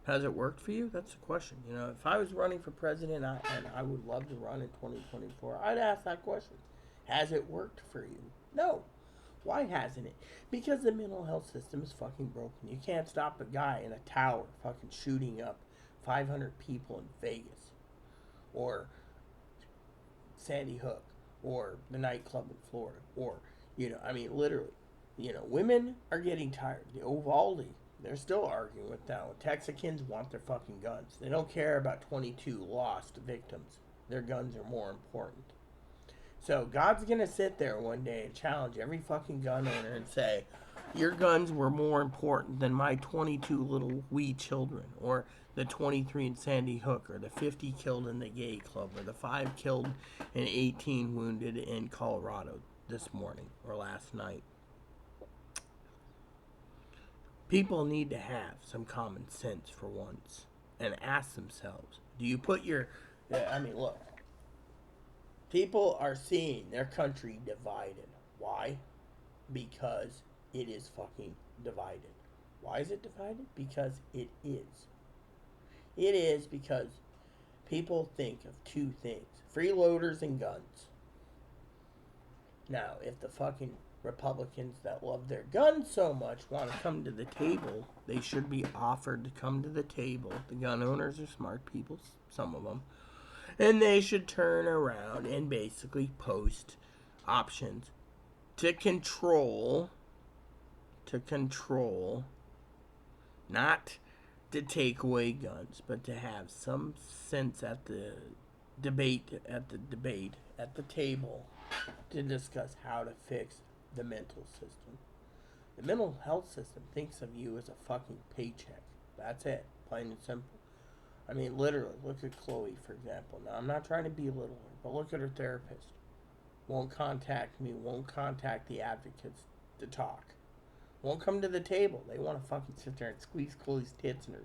Has it worked for you? That's the question. You know, if I was running for president, and I would love to run in 2024, I'd ask that question. Has it worked for you? No. Why hasn't it? Because the mental health system is fucking broken. You can't stop a guy in a tower fucking shooting up 500 people in Vegas. Or Sandy Hook. Or the nightclub in Florida. Or, you know, I mean, literally. You know, women are getting tired. The Uvalde, they're still arguing with that. Texicans want their fucking guns. They don't care about 22 lost victims. Their guns are more important. So God's going to sit there one day and challenge every fucking gun owner and say, your guns were more important than my 22 little wee children, or the 23 in Sandy Hook, or the 50 killed in the gay club, or the 5 killed and 18 wounded in Colorado this morning or last night. People need to have some common sense for once and ask themselves, do you put your... I mean, look. People are seeing their country divided. Why? Because it is fucking divided. Why is it divided? Because it is. It is because people think of 2 things. Freeloaders and guns. Now, if the fucking Republicans that love their guns so much want to come to the table, they should be offered to come to the table. The gun owners are smart people, some of them. And they should turn around and basically post options to control, not to take away guns, but to have some sense at the debate, at the table, to discuss how to fix the mental system. The mental health system thinks of you as a fucking paycheck. That's it. Plain and simple. I mean, literally, look at Chloe, for example. Now, I'm not trying to belittle her, but look at her therapist. Won't contact me, won't contact the advocates to talk. Won't come to the table. They want to fucking sit there and squeeze Chloe's tits and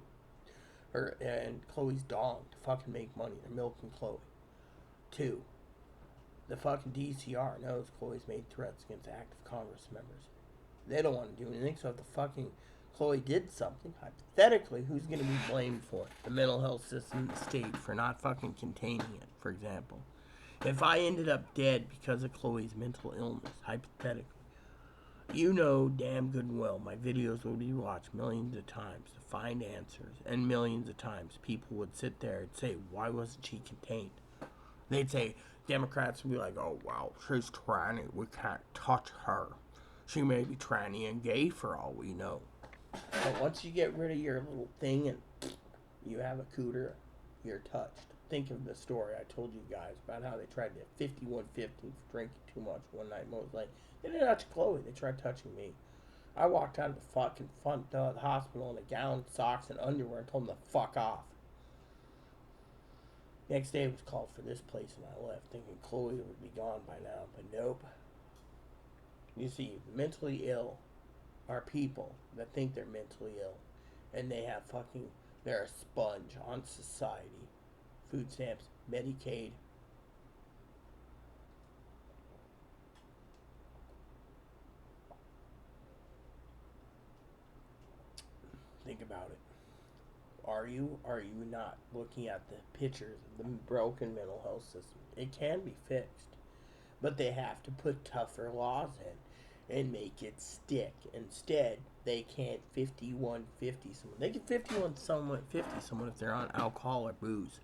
and Chloe's dong to fucking make money. They're milking Chloe. 2, the fucking DCR knows Chloe's made threats against active Congress members. They don't want to do anything, so if the fucking Chloe did something, hypothetically, who's going to be blamed for it? The mental health system, the state, for not fucking containing it, for example. If I ended up dead because of Chloe's mental illness, hypothetically, you know damn good and well my videos will be watched millions of times to find answers, and millions of times people would sit there and say, why wasn't she contained? They'd say, Democrats would be like, oh, well, she's trying, we can't touch her. She may be tranny and gay for all we know. But once you get rid of your little thing and you have a cooter, you're touched. Think of the story I told you guys about how they tried to 5150 for drinking too much one night. Most like they didn't touch Chloe, they tried touching me. I walked out of the fucking front door of the hospital in a gown, socks, and underwear and told them to fuck off. Next day it was called for this place and I left thinking Chloe would be gone by now, but nope. You see, mentally ill are people that think they're mentally ill and they have fucking, they're a sponge on society. Food stamps, Medicaid. Think about it. Are you not looking at the pictures of the broken mental health system? It can be fixed, but they have to put tougher laws in and make it stick. Instead, they can't 5150 someone. They can 50 someone if they're on alcohol or booze.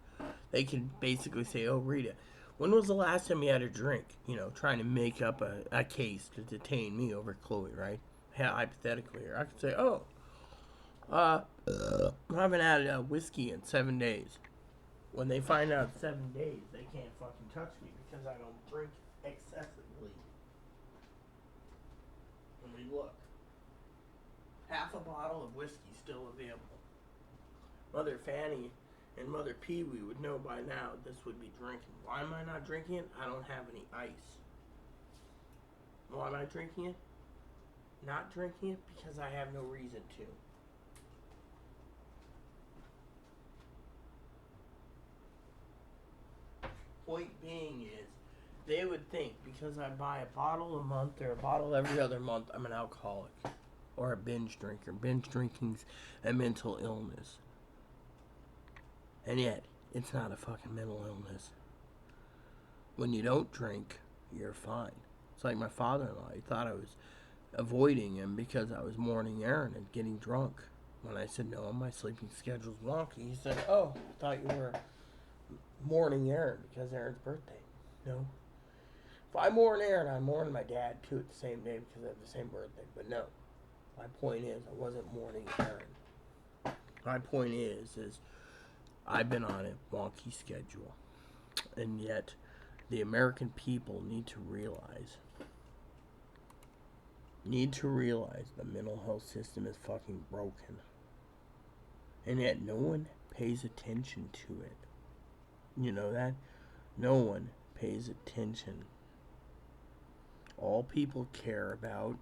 They can basically say, "Oh, Rita, when was the last time you had a drink?" You know, trying to make up a case to detain me over Chloe, right? Hypothetically, or I could say, "Oh, I haven't had a whiskey in 7 days." When they find out 7 days, they can't fucking touch me because I don't drink excessively. I mean, look, half a bottle of whiskey still available. Mother Fanny and Mother Pee Wee would know by now this would be drinking. Why am I not drinking it? I don't have any ice. Why am I drinking it? Not drinking it because I have no reason to. Point being is, they would think because I buy a bottle a month or a bottle every other month, I'm an alcoholic or a binge drinker. Binge drinking's a mental illness. And yet, it's not a fucking mental illness. When you don't drink, you're fine. It's like my father-in-law. He thought I was avoiding him because I was mourning Aaron and getting drunk. When I said, no, my sleeping schedule's wonky, he said, oh, I thought you were mourning Aaron because Aaron's birthday. No. If I mourn Aaron, I mourn my dad too at the same day because they have the same birthday. But no. My point is, I wasn't mourning Aaron. My point is I've been on a wonky schedule. And yet, the American people need to realize the mental health system is fucking broken. And yet, no one pays attention to it. You know that? No one pays attention. All people care about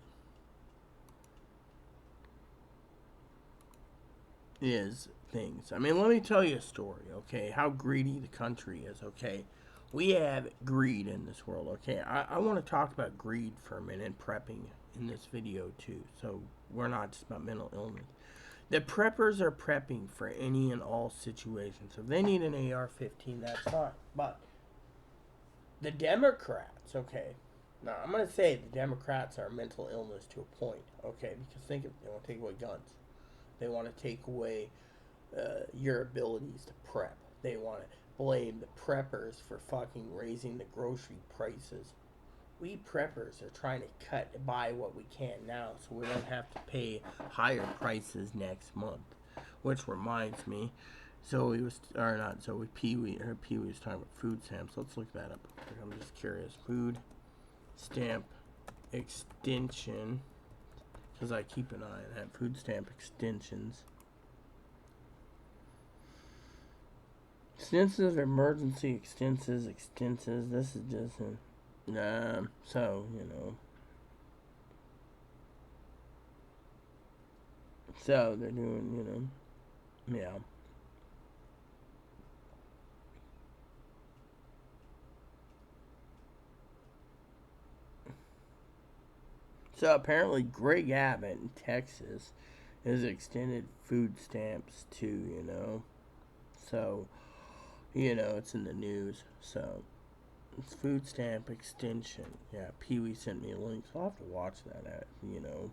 is things. I mean, let me tell you a story, okay? How greedy the country is, okay? We have greed in this world, okay? I want to talk about greed for a minute, prepping in this video too. So we're not just about mental illness. The preppers are prepping for any and all situations. So if they need an AR-15, that's fine. But the Democrats, okay? Now, I'm going to say the Democrats are mental illness to a point, okay? Because think of it, they want to take away guns. They want to take away your abilities to prep. They want to blame the preppers for fucking raising the grocery prices. We preppers are trying to buy what we can now so we don't have to pay higher prices next month. Which reminds me, Pee-wee was talking about food stamps. Let's look that up. I'm just curious. Food stamp extension, because I keep an eye on that. Food stamp extensions. Extensive emergency extensions. This is just so, you know. So they're doing, you know, yeah. So apparently Greg Abbott in Texas has extended food stamps to, you know. So, you know, it's in the news. So, it's food stamp extension. Yeah, Pee-wee sent me a link, so I'll have to watch that, you know.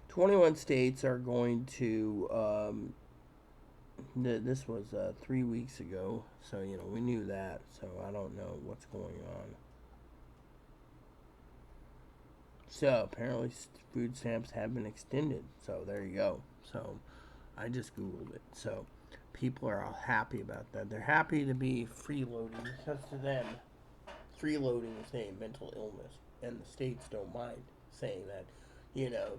21 states are going to, this was 3 weeks ago, so, you know, we knew that, so I don't know what's going on. So apparently food stamps have been extended. So there you go. So I just Googled it. So people are all happy about that. They're happy to be freeloading because to them, freeloading is a mental illness. And the states don't mind saying that, you know,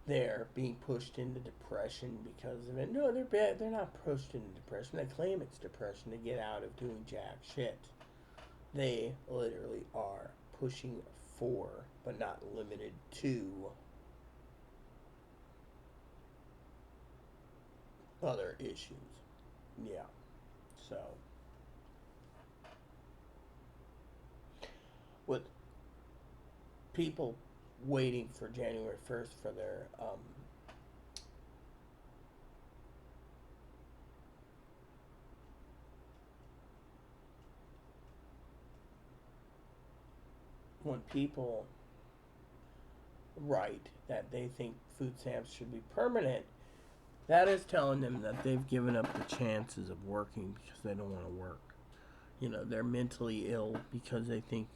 they're being pushed into depression because of it. No, they're bad. They're not pushed into depression. They claim it's depression to get out of doing jack shit. They literally are pushing for, but not limited to, other issues. Yeah. So, with people waiting for January 1st for their, when people write that they think food stamps should be permanent, that is telling them that they've given up the chances of working because they don't want to work. They're mentally ill because they think,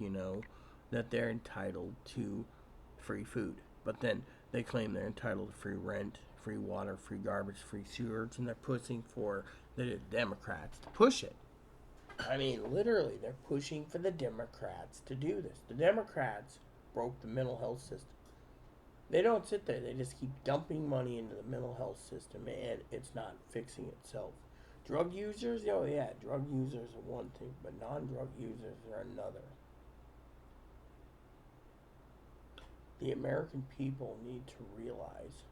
that they're entitled to free food. But then they claim they're entitled to free rent, free water, free garbage, free sewage, and they're pushing for the Democrats to push it. I mean, literally, they're pushing for the Democrats to do this. The Democrats broke the mental health system. They don't sit there. They just keep dumping money into the mental health system, and it's not fixing itself. Drug users, oh yeah, drug users are one thing, but non-drug users are another. The American people need to realize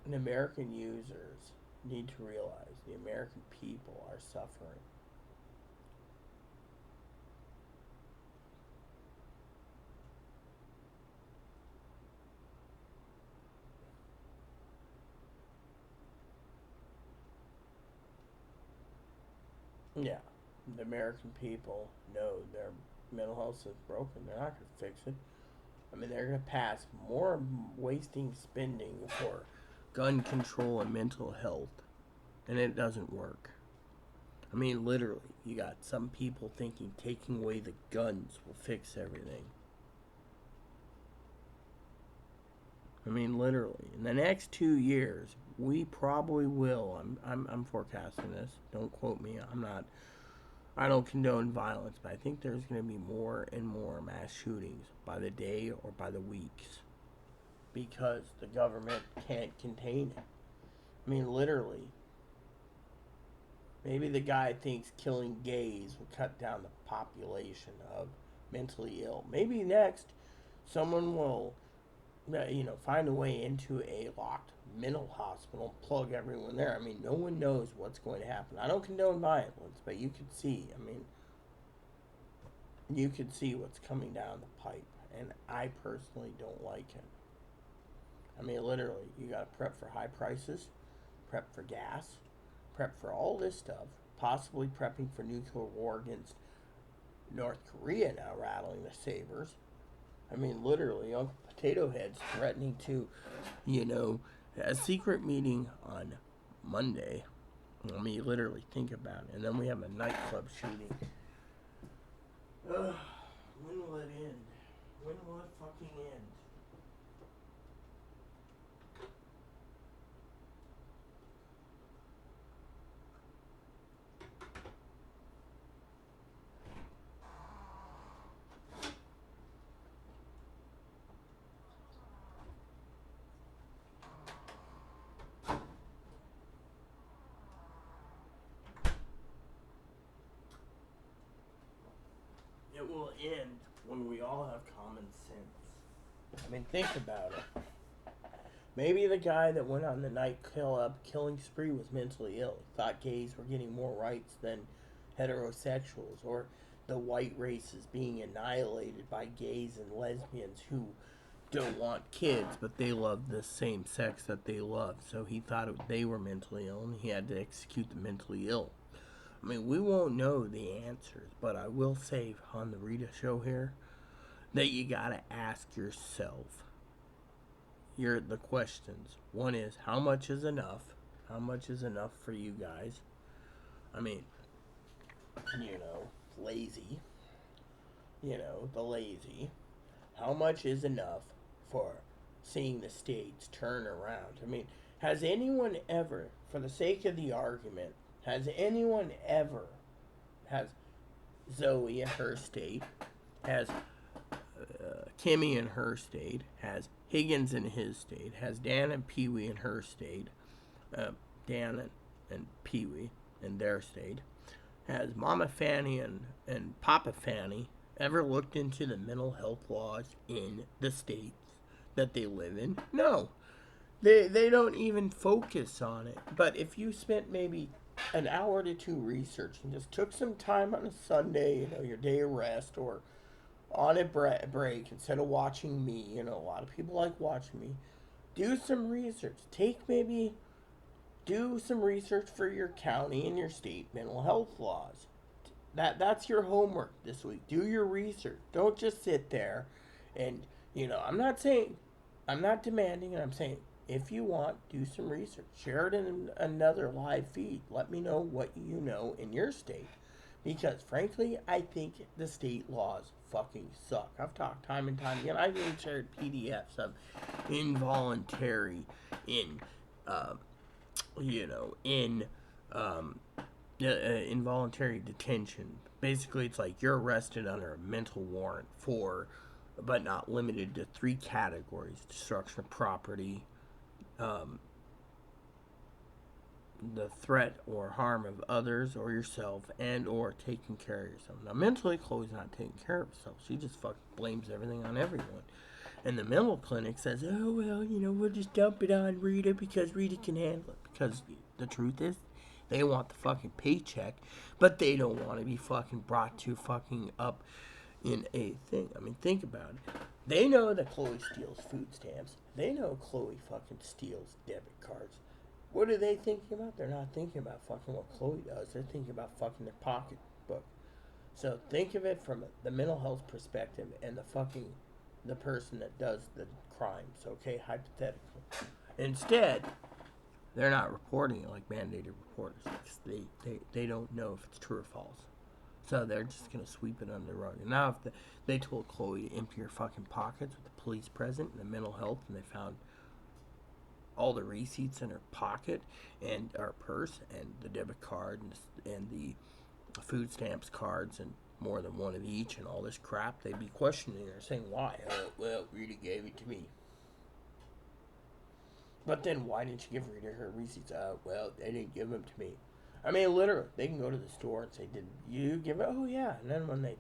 the American users need to realize the American people are suffering. Yeah, the American people know their mental health is broken. They're not going to fix it. I mean, they're going to pass more wasting spending for gun control and mental health, and it doesn't work. I mean, literally, you got some people thinking taking away the guns will fix everything. I mean, literally, in the next 2 years, we probably will. I'm forecasting this. Don't quote me. I don't condone violence, but I think there's going to be more and more mass shootings by the day or by the weeks because the government can't contain it. I mean, literally. Maybe the guy thinks killing gays will cut down the population of mentally ill. Maybe next, someone will, find a way into a locked mental hospital and plug everyone there. I mean, no one knows what's going to happen. I don't condone violence, but you could see. I mean, you could see what's coming down the pipe, and I personally don't like it. I mean, literally, you got to prep for high prices, prep for gas, prep for all this stuff, possibly prepping for nuclear war against North Korea now rattling the sabers. I mean, literally, Uncle Potato Head's threatening to, a secret meeting on Monday. I mean, literally, think about it. And then we have a nightclub shooting. Ugh, when will it end? When will it fucking end? It will end when we all have common sense. I mean, think about it. Maybe the guy that went on the nightclub killing spree was mentally ill. He thought gays were getting more rights than heterosexuals, or the white race is being annihilated by gays and lesbians who don't want kids, but they love the same sex that they love. So he thought they were mentally ill, and he had to execute the mentally ill. I mean, we won't know the answers, but I will say on the Rita show here that you gotta ask yourself the questions. One is, how much is enough? How much is enough for you guys? I mean, lazy. The lazy. How much is enough for seeing the states turn around? I mean, has anyone ever, for the sake of the argument, has anyone ever, has Zoe in her state, has Kimmy in her state, has Higgins in his state, has Dan and Pee Wee in her state, Dan and Pee Wee in their state, has Mama Fanny and Papa Fanny ever looked into the mental health laws in the states that they live in? No. They don't even focus on it. But if you spent maybe an hour to two researching, just took some time on a Sunday, your day of rest, or on a break, instead of watching me, a lot of people like watching me, do some research. Do some research for your county and your state mental health laws. That's your homework this week. Do your research. Don't just sit there and, I'm not demanding, and I'm saying, if you want, do some research. Share it in another live feed. Let me know what you know in your state. Because, frankly, I think the state laws fucking suck. I've talked time and time again. I've even shared PDFs of involuntary involuntary detention. Basically, it's like you're arrested under a mental warrant for, but not limited to, 3 categories: destruction of property, the threat or harm of others or yourself, and or taking care of yourself. Now, mentally, Chloe's not taking care of herself. She just fucking blames everything on everyone. And the mental clinic says, oh, well, we'll just dump it on Rita because Rita can handle it. Because the truth is, they want the fucking paycheck, but they don't want to be fucking brought to fucking up in a thing. I mean, think about it. They know that Chloe steals food stamps. They know Chloe fucking steals debit cards. What are they thinking about? They're not thinking about fucking what Chloe does. They're thinking about fucking their pocketbook. So think of it from the mental health perspective and the person that does the crimes, okay, hypothetically. Instead, they're not reporting it like mandated reporters. They don't know if it's true or false. So they're just going to sweep it under the rug. And now if they told Chloe to empty her fucking pockets with the police present and the mental health, and they found all the receipts in her pocket and her purse and the debit card and the food stamps cards and more than one of each and all this crap, they'd be questioning her, saying, why? Well, Rita gave it to me. But then why didn't you give Rita her receipts? Well, they didn't give them to me. I mean, literally, they can go to the store and say, did you give it? Oh, yeah. And then when they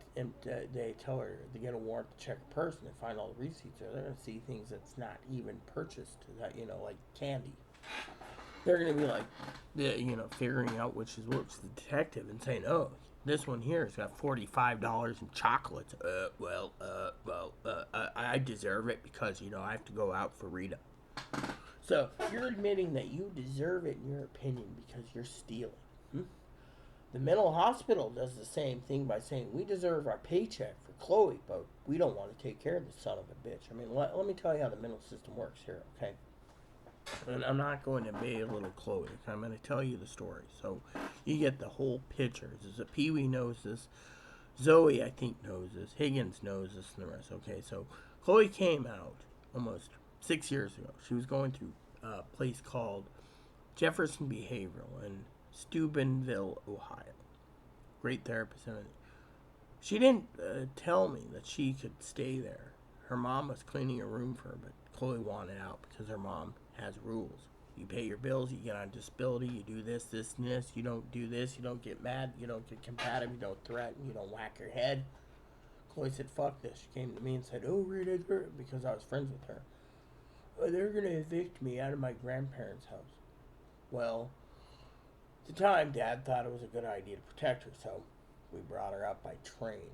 tell her they get a warrant to check her purse and they find all the receipts there, they're going to see things that's not even purchased, that, like candy. They're going to be like, figuring out which is which, the detective, and saying, oh, this one here has got $45 in chocolates. I deserve it because, I have to go out for Rita. So, you're admitting that you deserve it in your opinion because you're stealing. The mental hospital does the same thing by saying, we deserve our paycheck for Chloe, but we don't want to take care of this son of a bitch. I mean, let me tell you how the mental system works here, okay? And I'm not going to belittle Chloe. I'm going to tell you the story. So, you get the whole picture. Pee Wee knows this. Zoe, I think, knows this. Higgins knows this and the rest. Okay, so Chloe came out almost 6 years ago. She was going through a place called Jefferson Behavioral in Steubenville, Ohio. Great therapist and everything. She didn't tell me that she could stay there. Her mom was cleaning a room for her, but Chloe wanted out because her mom has rules. You pay your bills, you get on disability, you do this, this, and this. You don't do this, you don't get mad, you don't get combative, you don't threaten, you don't whack your head. Chloe said, fuck this. She came to me and said, oh, Rita, because I was friends with her. They're going to evict me out of my grandparents' house. Well, at the time, Dad thought it was a good idea to protect her, so we brought her up by train.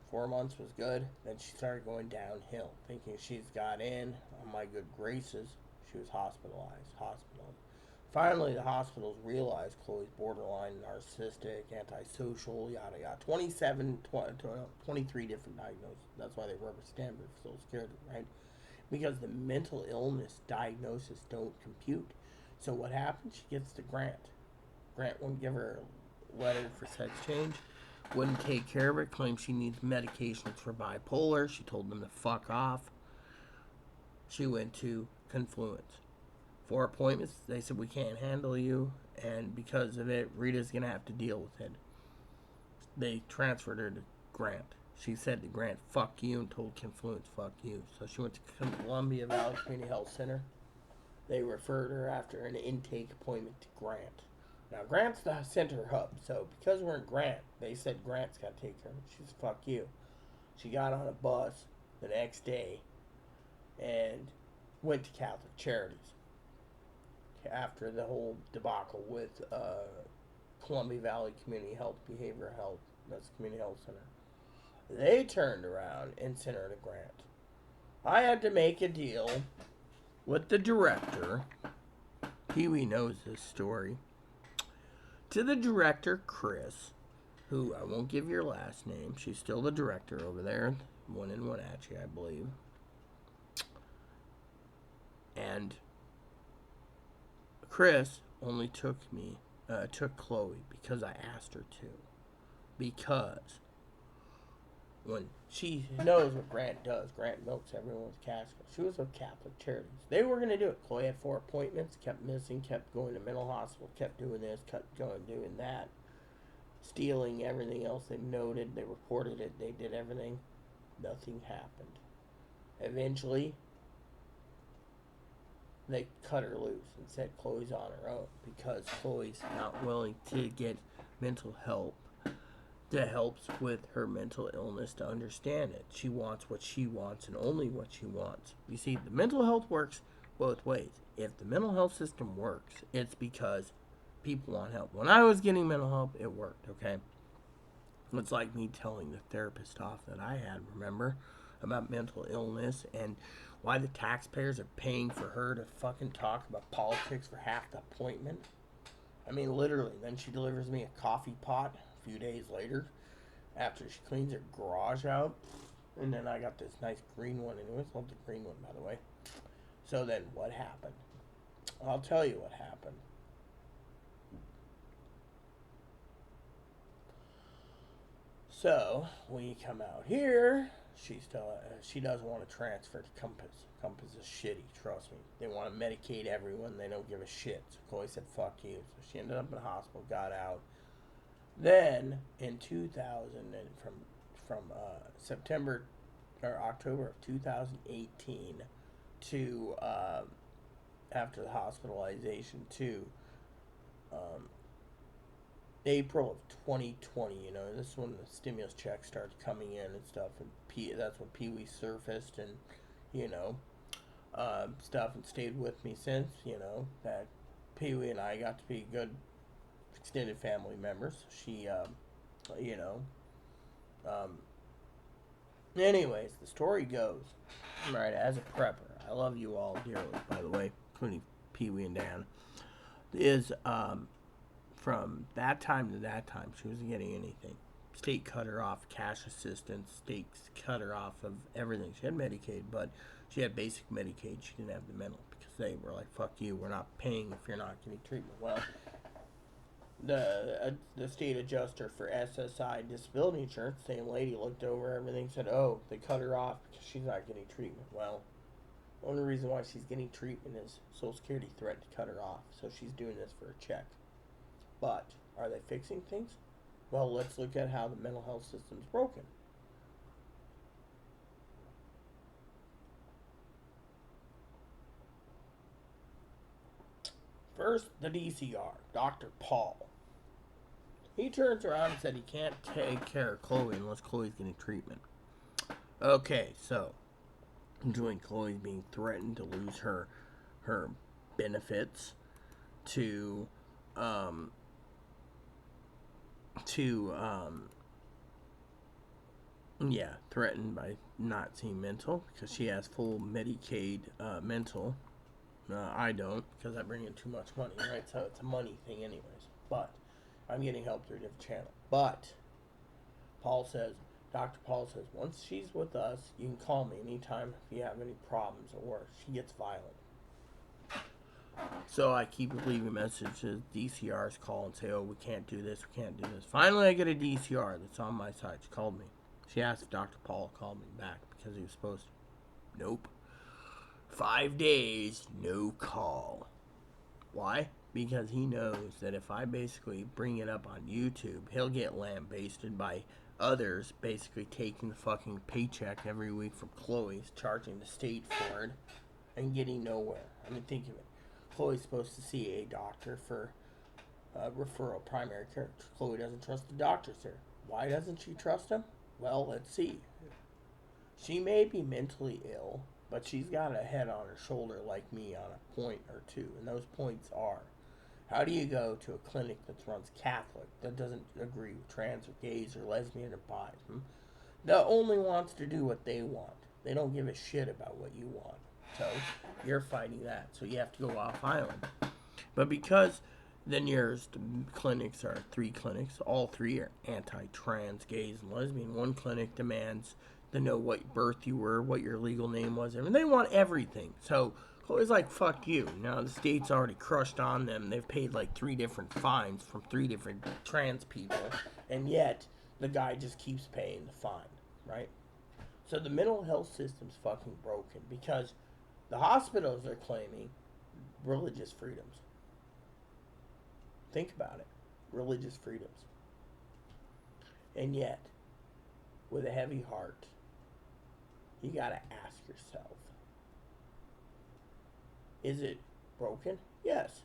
4 months was good, then she started going downhill, thinking she's got in on my good graces. She was hospitalized. Finally, the hospitals realized Chloe's borderline, narcissistic, antisocial, yada yada. 23 different diagnoses. That's why they rubber stamped her for Social Security, right? Because the mental illness diagnosis don't compute. So what happened? She gets the grant. Grant wouldn't give her a letter for sex change. Wouldn't take care of it. Claimed she needs medications for bipolar. She told them to fuck off. She went to Confluence. 4 appointments. They said, we can't handle you. And because of it, Rita's going to have to deal with it. They transferred her to Grant. She said to Grant, fuck you, and told Confluence, fuck you. So she went to Columbia Valley Community Health Center. They referred her after an intake appointment to Grant. Now, Grant's the center hub, so because we're in Grant, they said Grant's got to take her. She said, fuck you. She got on a bus the next day and went to Catholic Charities after the whole debacle with Columbia Valley Community Health Behavioral Health. That's the Community Health Center. They turned around and sent her to Grant. I had to make a deal with the director. Pee-wee knows this story. To the director, Chris, who I won't give your last name. She's still the director over there. One in Wenatchee, I believe. And Chris only took Chloe because I asked her to. Because when she knows what Grant does, Grant milks everyone's casket. She was with Catholic Charities. They were going to do it. Chloe had 4 appointments, kept missing, kept going to mental hospital, kept doing this, kept going doing that, stealing everything else they noted. They reported it. They did everything. Nothing happened. Eventually, they cut her loose and said Chloe's on her own because Chloe's not willing to get mental help that helps with her mental illness to understand it. She wants what she wants and only what she wants. You see, the mental health works both ways. If the mental health system works, it's because people want help. When I was getting mental help, it worked, okay? It's like me telling the therapist off that I had, remember, about mental illness and why the taxpayers are paying for her to fucking talk about politics for half the appointment. I mean, literally. Then she delivers me a coffee pot a few days later after she cleans her garage out. And then I got this nice green one. Anyways, love the green one, by the way. So then what happened? I'll tell you what happened. So, when you come out here, she doesn't want to transfer to Compass. Compass is shitty, trust me. They want to medicate everyone. They don't give a shit. So Chloe said, fuck you. So she ended up in the hospital, got out. Then, in 2000, and from September or October of 2018 to after the hospitalization to April of 2020, this is when the stimulus checks started coming in and stuff, and that's when Pee-wee surfaced and, stuff, and stayed with me since, that Pee-wee and I got to be good extended family members. She, anyways, the story goes, right, as a prepper, I love you all dearly, by the way, including Pee-wee and Dan, is, from that time to that time, she wasn't getting anything. State cut her off cash assistance. State cut her off of everything. She had Medicaid, but she had basic Medicaid. She didn't have the mental because they were like, fuck you, we're not paying if you're not getting treatment. Well, the state adjuster for SSI disability insurance, same lady, looked over everything, said, oh, they cut her off because she's not getting treatment. Well, the only reason why she's getting treatment is Social Security threatened to cut her off, so she's doing this for a check. But are they fixing things? Well, let's look at how the mental health system's broken. First, the DCR, Dr. Paul. He turns around and said he can't take care of Chloe unless Chloe's getting treatment. Okay, so, between Chloe being threatened to lose her benefits to threatened by not seeing mental because she has full Medicaid mental. I don't because I bring in too much money, right? So it's a money thing anyways. But I'm getting help through a different channel. But Dr. Paul says, once she's with us, you can call me anytime if you have any problems or she gets violent. So I keep leaving messages, DCRs call and say, oh, we can't do this, we can't do this. Finally, I get a DCR that's on my side. She called me. She asked if Dr. Paul called me back because he was supposed to. Nope. 5 days, no call. Why? Because he knows that if I basically bring it up on YouTube, he'll get lambasted by others basically taking the fucking paycheck every week from Chloe's, charging the state for it, and getting nowhere. I mean, think of it. Chloe's supposed to see a doctor for referral primary care. Chloe doesn't trust the doctors there. Why doesn't she trust him? Well, let's see. She may be mentally ill, but she's got a head on her shoulder like me on a point or two. And those points are, how do you go to a clinic that runs Catholic, that doesn't agree with trans or gays or lesbian or bi? That only wants to do what they want. They don't give a shit about what you want. So you're fighting that. So you have to go off island. But because the nearest clinics are 3 clinics, all 3 are anti-trans, gays, and lesbian. One clinic demands to know what birth you were, what your legal name was. I mean, they want everything. So Chloe's like, fuck you. Now the state's already crushed on them. They've paid like 3 different fines from 3 different trans people. And yet the guy just keeps paying the fine, right? So the mental health system's fucking broken because the hospitals are claiming religious freedoms. Think about it. Religious freedoms. And yet, with a heavy heart, you gotta ask yourself, is it broken? Yes.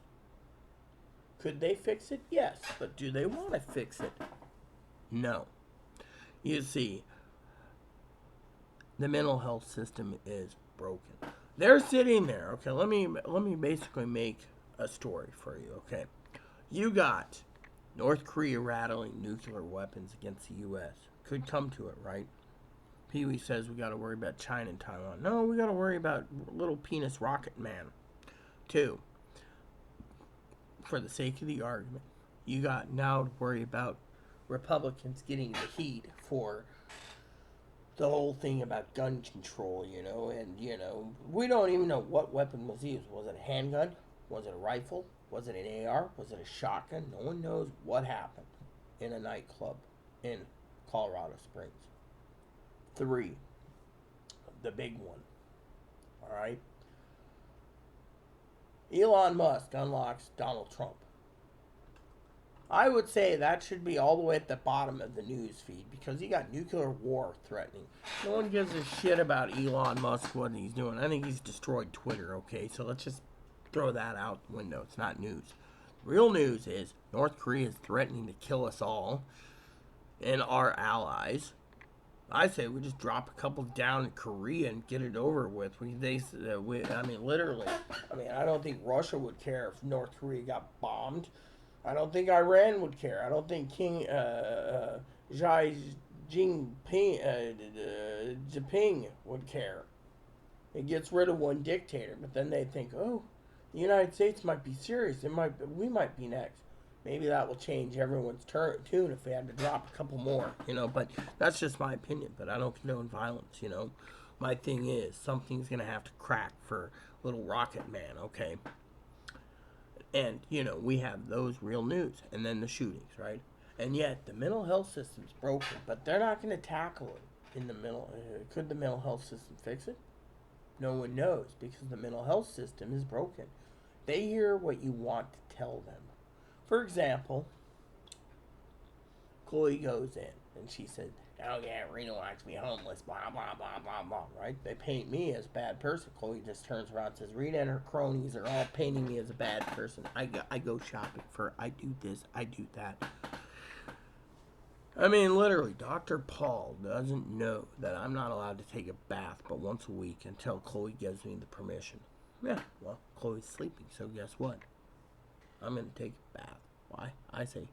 Could they fix it? Yes. But do they want to fix it? No. You see, the mental health system is broken. They're sitting there. Okay, let me basically make a story for you. Okay, you got North Korea rattling nuclear weapons against the U.S. Could come to it, right? Pee-wee says we got to worry about China and Taiwan. No, we got to worry about little penis rocket man. 2, for the sake of the argument, you got now to worry about Republicans getting the heat for the whole thing about gun control, and, we don't even know what weapon was used. Was it a handgun? Was it a rifle? Was it an AR? Was it a shotgun? No one knows what happened in a nightclub in Colorado Springs. 3, the big one, all right? Elon Musk unlocks Donald Trump. I would say that should be all the way at the bottom of the news feed because he got nuclear war threatening. No one gives a shit about Elon Musk, what he's doing. I think he's destroyed Twitter, okay? So let's just throw that out the window. It's not news. Real news is North Korea is threatening to kill us all and our allies. I say we just drop a couple down in Korea and get it over with. Literally. I don't think Russia would care if North Korea got bombed. I don't think Iran would care. I don't think King Xi Jinping would care. It gets rid of one dictator, but then they think, oh, the United States might be serious. We might be next. Maybe that will change everyone's tune if they had to drop a couple more, But that's just my opinion. But I don't condone violence, My thing is, something's going to have to crack for little rocket man, okay? And, we have those real news. And then the shootings, right? And yet, the mental health system's broken. But they're not going to tackle it in the mental... could the mental health system fix it? No one knows. Because the mental health system is broken. They hear what you want to tell them. For example, Chloe goes in and she said, oh yeah, Rita wants to be homeless, blah, blah, blah, blah, blah, right? They paint me as a bad person. Chloe just turns around and says, Rita and her cronies are all painting me as a bad person. I go shopping for, I do this, I do that. Literally, Dr. Paul doesn't know that I'm not allowed to take a bath but once a week until Chloe gives me the permission. Yeah, well, Chloe's sleeping, so guess what? I'm going to take a bath. Why? I say,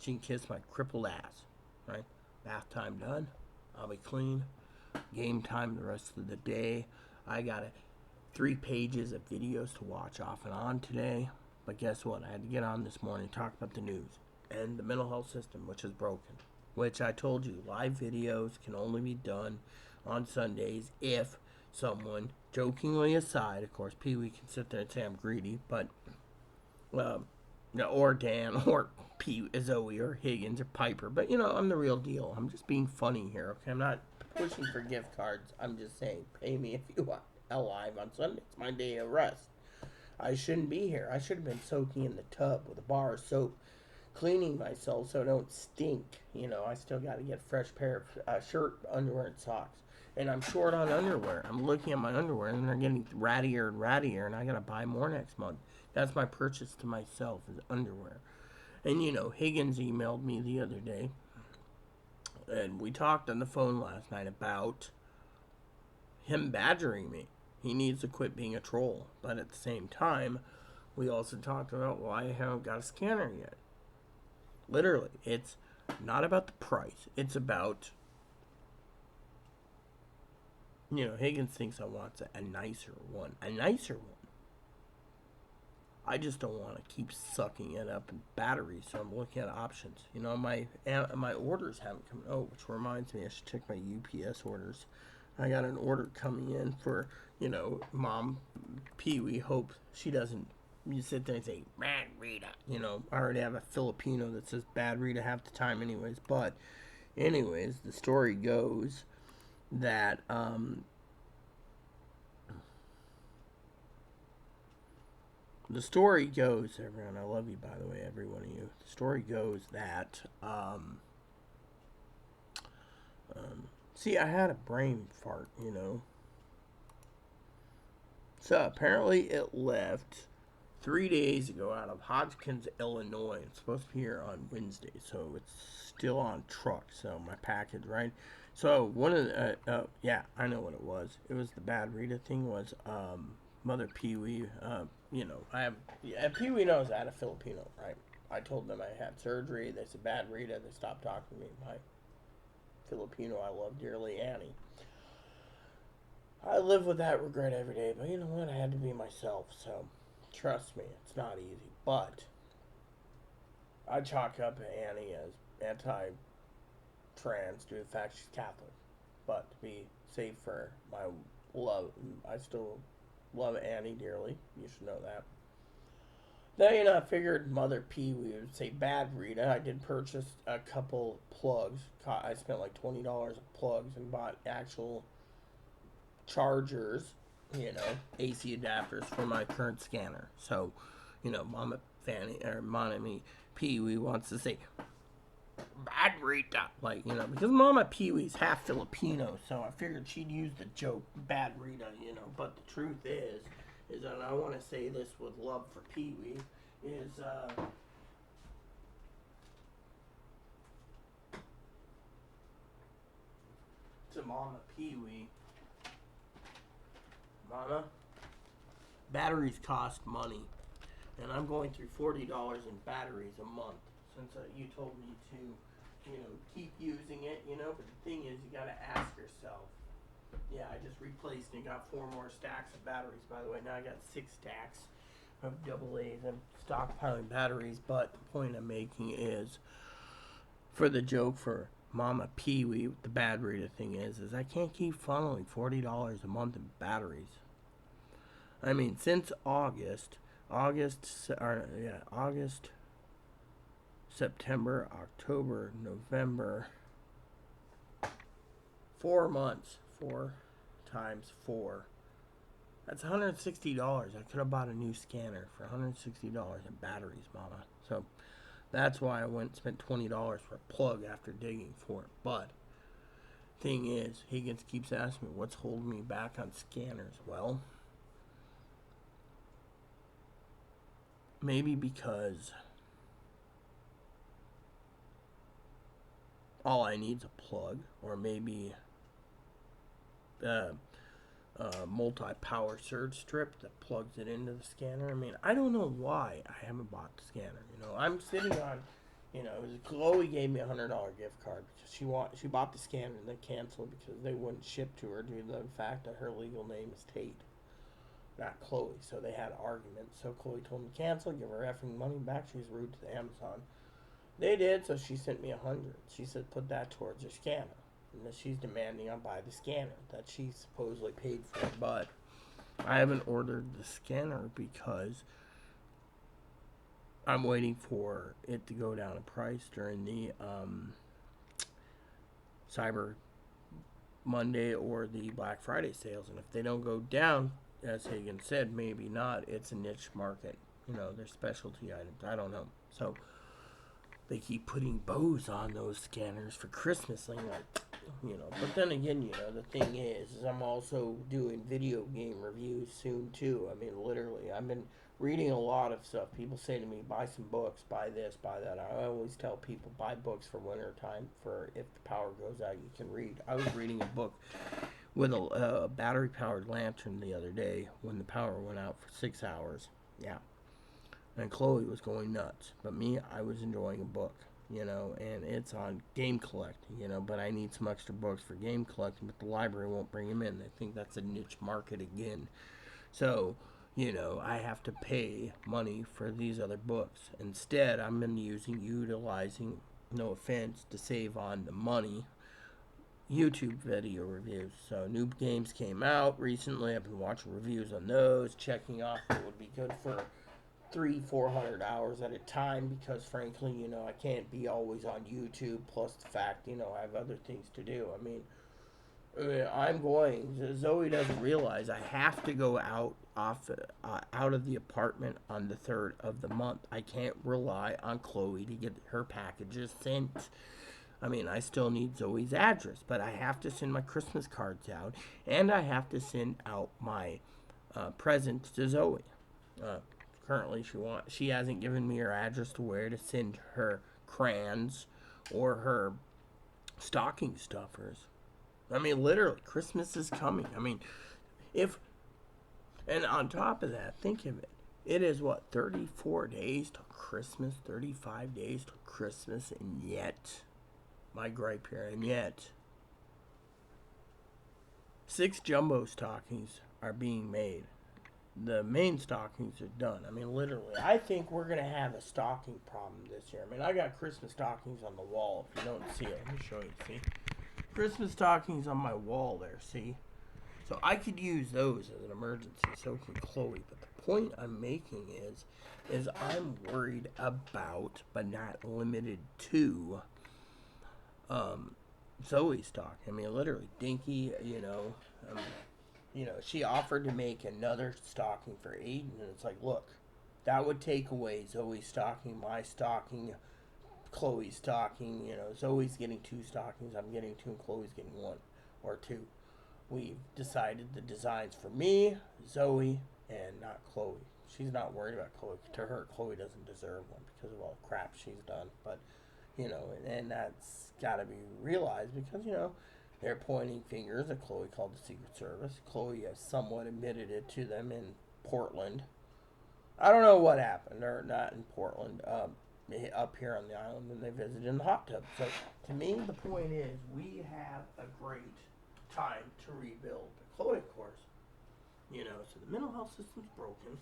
she can kiss my crippled ass, right? Bath time done. I'll be clean. Game time the rest of the day. I got 3 pages of videos to watch off and on today. But guess what? I had to get on this morning and talk about the news and the mental health system, which is broken. Which I told you, live videos can only be done on Sundays if someone, jokingly aside, of course, Pee Wee can sit there and say I'm greedy, but, or Dan, or Zoe, or Higgins, or Piper, but, I'm the real deal. I'm just being funny here, okay? I'm not pushing for gift cards. I'm just saying, pay me if you want. Alive on Sunday. It's my day of rest. I shouldn't be here. I should have been soaking in the tub with a bar of soap, cleaning myself so I don't stink. I still got to get a fresh pair of shirt, underwear, and socks. And I'm short on underwear. I'm looking at my underwear, and they're getting rattier and rattier, and I got to buy more next month. That's my purchase to myself is underwear. And, Higgins emailed me the other day, and we talked on the phone last night about him badgering me. He needs to quit being a troll. But at the same time, we also talked about why I haven't got a scanner yet. Literally, it's not about the price. It's about, Higgins thinks I want a nicer one. A nicer one. I just don't want to keep sucking it up in batteries, so I'm looking at options. My orders haven't come. Oh, which reminds me, I should check my UPS orders. I got an order coming in for, Mom Pee Wee. Hope she doesn't. You sit there and say, Bad Rita. I already have a Filipino that says Bad Rita half the time anyways. But, anyways, the story goes that, everyone, I love you, by the way, every one of you. The story goes that, see, I had a brain fart, So, apparently it left 3 days ago out of Hodgkins, Illinois. It's supposed to be here on Wednesday, so it's still on truck. So my package, right? So one of the, yeah, I know what it was. It was the Bad Rita thing. Was Mother Pee Wee. Pee Wee knows I had a Filipino, right? I told them I had surgery. They said Bad Rita. They stopped talking to me. My Filipino I love dearly, Annie. I live with that regret every day, but you know what? I had to be myself, so. Trust me, it's not easy, but I chalk up Annie as anti-trans due to the fact she's Catholic. But to be safe for my love, I still love Annie dearly. You should know that. Then, I figured Mother Pee Wee would say Bad Rita. I did purchase a couple plugs. I spent like $20 on plugs and bought actual chargers. AC adapters for my current scanner. So, Mama Pee Wee wants to say Bad Rita. Because Mama Pee Wee's half Filipino, so I figured she'd use the joke Bad Rita, But the truth is that I want to say this with love for Pee Wee, is, to Mama Pee Wee, Mama, batteries cost money, and I'm going through $40 in batteries a month since you told me to, keep using it, But the thing is, you gotta ask yourself. Yeah, I just replaced and got 4 more stacks of batteries. By the way, now I got 6 stacks of AA's. I'm stockpiling batteries, but the point I'm making is, for the joke for Mama Pee Wee, the Bad Rita thing is I can't keep funneling $40 a month in batteries. I mean, since August, September, October, November, 4 months, 4 times 4. That's $160. I could have bought a new scanner for $160 in batteries, Mama. So that's why I went and spent $20 for a plug after digging for it. But thing is, Higgins keeps asking me what's holding me back on scanners. Well, maybe because all I need is a plug, or maybe multi-power surge strip that plugs it into the scanner. I mean, I don't know why I haven't bought the scanner. I'm sitting on, Chloe gave me a $100 gift card because she bought the scanner and then canceled because they wouldn't ship to her due to the fact that her legal name is Tate, not Chloe. So they had arguments. So Chloe told me cancel, give her effing money back. She's rude to the Amazon. They did, so she sent me $100. She said put that towards her scanner. and that she's demanding I buy the scanner that she supposedly paid for. But I haven't ordered the scanner because I'm waiting for it to go down in price during the Cyber Monday or the Black Friday sales. And if they don't go down, as Hagen said, maybe not. It's a niche market. You know, they're specialty items. I don't know. So they keep putting bows on those scanners for Christmas. Like, you know. But then again, you know, the thing is I'm also doing video game reviews soon too. I mean, literally, I've been reading a lot of stuff. People say to me, buy some books, buy this, buy that. I always tell people, buy books for winter time, for if the power goes out, you can read. I was reading a book with a battery-powered lantern the other day when the power went out for 6 hours. Yeah. And Chloe was going nuts. But me, I was enjoying a book, you know, and it's on game collecting, you know, but I need some extra books for game collecting, but the library won't bring them in. They think that's a niche market again. So, you know, I have to pay money for these other books. Instead, I'm utilizing, no offense, to save on the money, YouTube video reviews. So new games came out recently. I've been watching reviews on those, checking off what would be good for 300-400 hours at a time, because frankly, you know, I can't be always on YouTube, plus the fact, you know, I have other things to do. I mean, Zoe doesn't realize I have to go out of the apartment on the 3rd of the month. I can't rely on Chloe to get her packages sent. I mean, I still need Zoe's address, but I have to send my Christmas cards out, and I have to send out my presents to Zoe. Currently, she hasn't given me her address to where to send her crayons or her stocking stuffers. I mean, literally, Christmas is coming. I mean, and on top of that, think of it. It is, 34 days till Christmas, 35 days till Christmas, and yet, my gripe here, and yet, 6 jumbo stockings are being made. The main stockings are done. I mean, literally, I think we're going to have a stocking problem this year. I mean, I got Christmas stockings on the wall, if you don't see it. Let me show you, see? Christmas stockings on my wall there, see? So I could use those as an emergency, so can Chloe. But the point I'm making is I'm worried about, but not limited to, Zoe's stock. I mean, literally, Dinky, you know, she offered to make another stocking for Aiden, and it's like, look, that would take away Zoe's stocking, my stocking, Chloe's stocking. You know, Zoe's getting 2 stockings, I'm getting 2, and Chloe's getting 1 or 2. We've decided the designs for me, Zoe, and not Chloe. She's not worried about Chloe. To her, Chloe doesn't deserve one because of all the crap she's done. But, you know, and that's got to be realized because, you know, they're pointing fingers at Chloe, called the Secret Service. Chloe has somewhat admitted it to them in Portland. I don't know what happened, or not in Portland, up here on the island when they visited in the hot tub. So, to me, the point is, we have a great time to rebuild. But Chloe, of course, you know, so the mental health system's broken.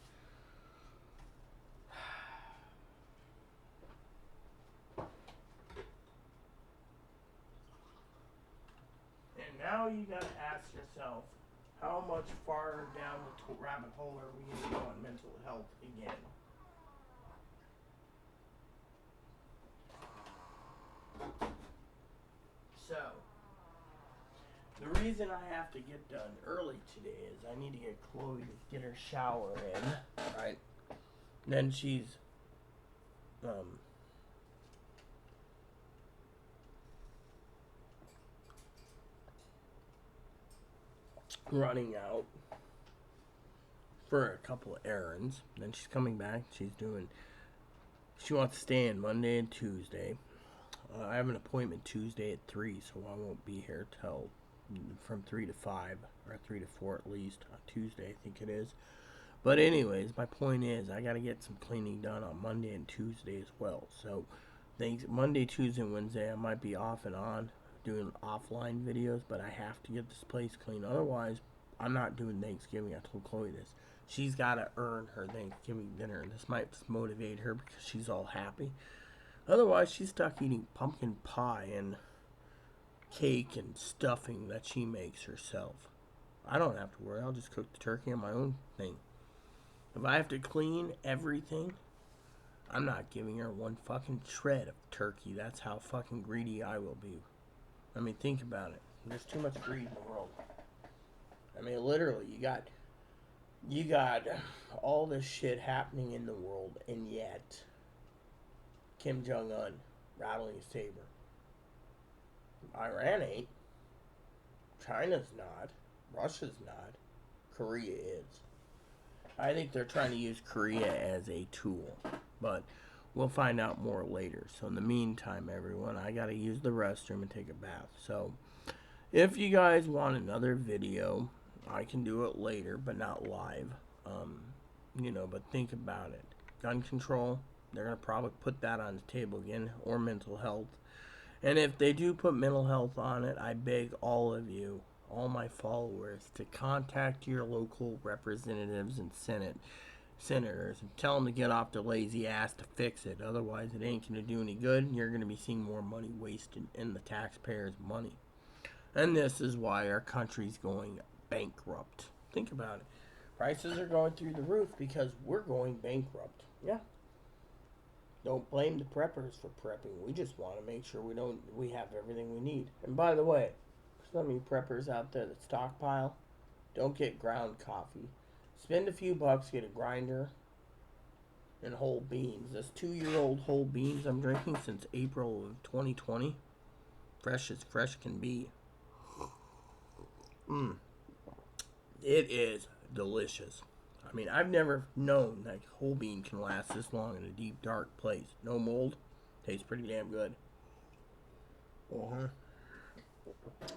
And now you gotta ask yourself, how much farther down the rabbit hole are we going to go on mental health again? So, the reason I have to get done early today is I need to get Chloe to get her shower in, right? Then she's, running out for a couple of errands. Then she's coming back. She wants to stay in Monday and Tuesday. I have an appointment Tuesday at 3, so I won't be here till from 3 to 5, or 3 to 4 at least, on Tuesday, I think it is. But anyways, my point is, I got to get some cleaning done on Monday and Tuesday as well. So, Monday, Tuesday, and Wednesday, I might be off and on, doing offline videos, but I have to get this place clean. Otherwise, I'm not doing Thanksgiving. I told Chloe this. She's got to earn her Thanksgiving dinner, and this might motivate her because she's all happy. Otherwise, she's stuck eating pumpkin pie and cake and stuffing that she makes herself. I don't have to worry. I'll just cook the turkey on my own thing. If I have to clean everything, I'm not giving her one fucking shred of turkey. That's how fucking greedy I will be. I mean, think about it. There's too much greed in the world. I mean, literally, you got all this shit happening in the world, and yet Kim Jong-un rattling a saber. Iran ain't. China's not. Russia's not. Korea is. I think they're trying to use Korea as a tool, but we'll find out more later. So in the meantime, everyone, I gotta use the restroom and take a bath. So if you guys want another video, I can do it later, but not live. But think about it. Gun control, they're gonna probably put that on the table again, or mental health. And if they do put mental health on it, I beg all of you, all my followers, to contact your local representatives and senators and tell them to get off their lazy ass to fix it. Otherwise, it ain't going to do any good, and you're going to be seeing more money wasted in the taxpayers' money. And this is why our country's going bankrupt. Think about it. Prices are going through the roof because we're going bankrupt. Yeah. Don't blame the preppers for prepping. We just want to make sure we have everything we need. And by the way, some of you preppers out there that stockpile, don't get ground coffee. Spend a few bucks, get a grinder, and whole beans. This 2-year-old whole beans I'm drinking since April of 2020. Fresh as fresh can be. It is delicious. I mean, I've never known that whole bean can last this long in a deep, dark place. No mold. Tastes pretty damn good.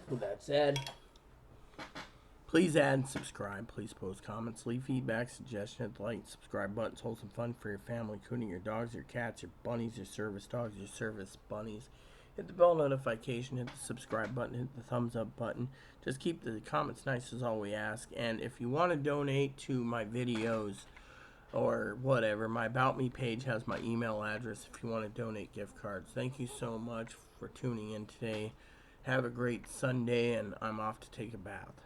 With that said, please add and subscribe. Please post comments, leave feedback, suggestions, hit the like, subscribe buttons. Hold some fun for your family, including your dogs, your cats, your bunnies, your service dogs, your service bunnies. Hit the bell notification, hit the subscribe button, hit the thumbs up button. Just keep the comments nice is all we ask. And if you want to donate to my videos or whatever, my About Me page has my email address if you want to donate gift cards. Thank you so much for tuning in today. Have a great Sunday, and I'm off to take a bath.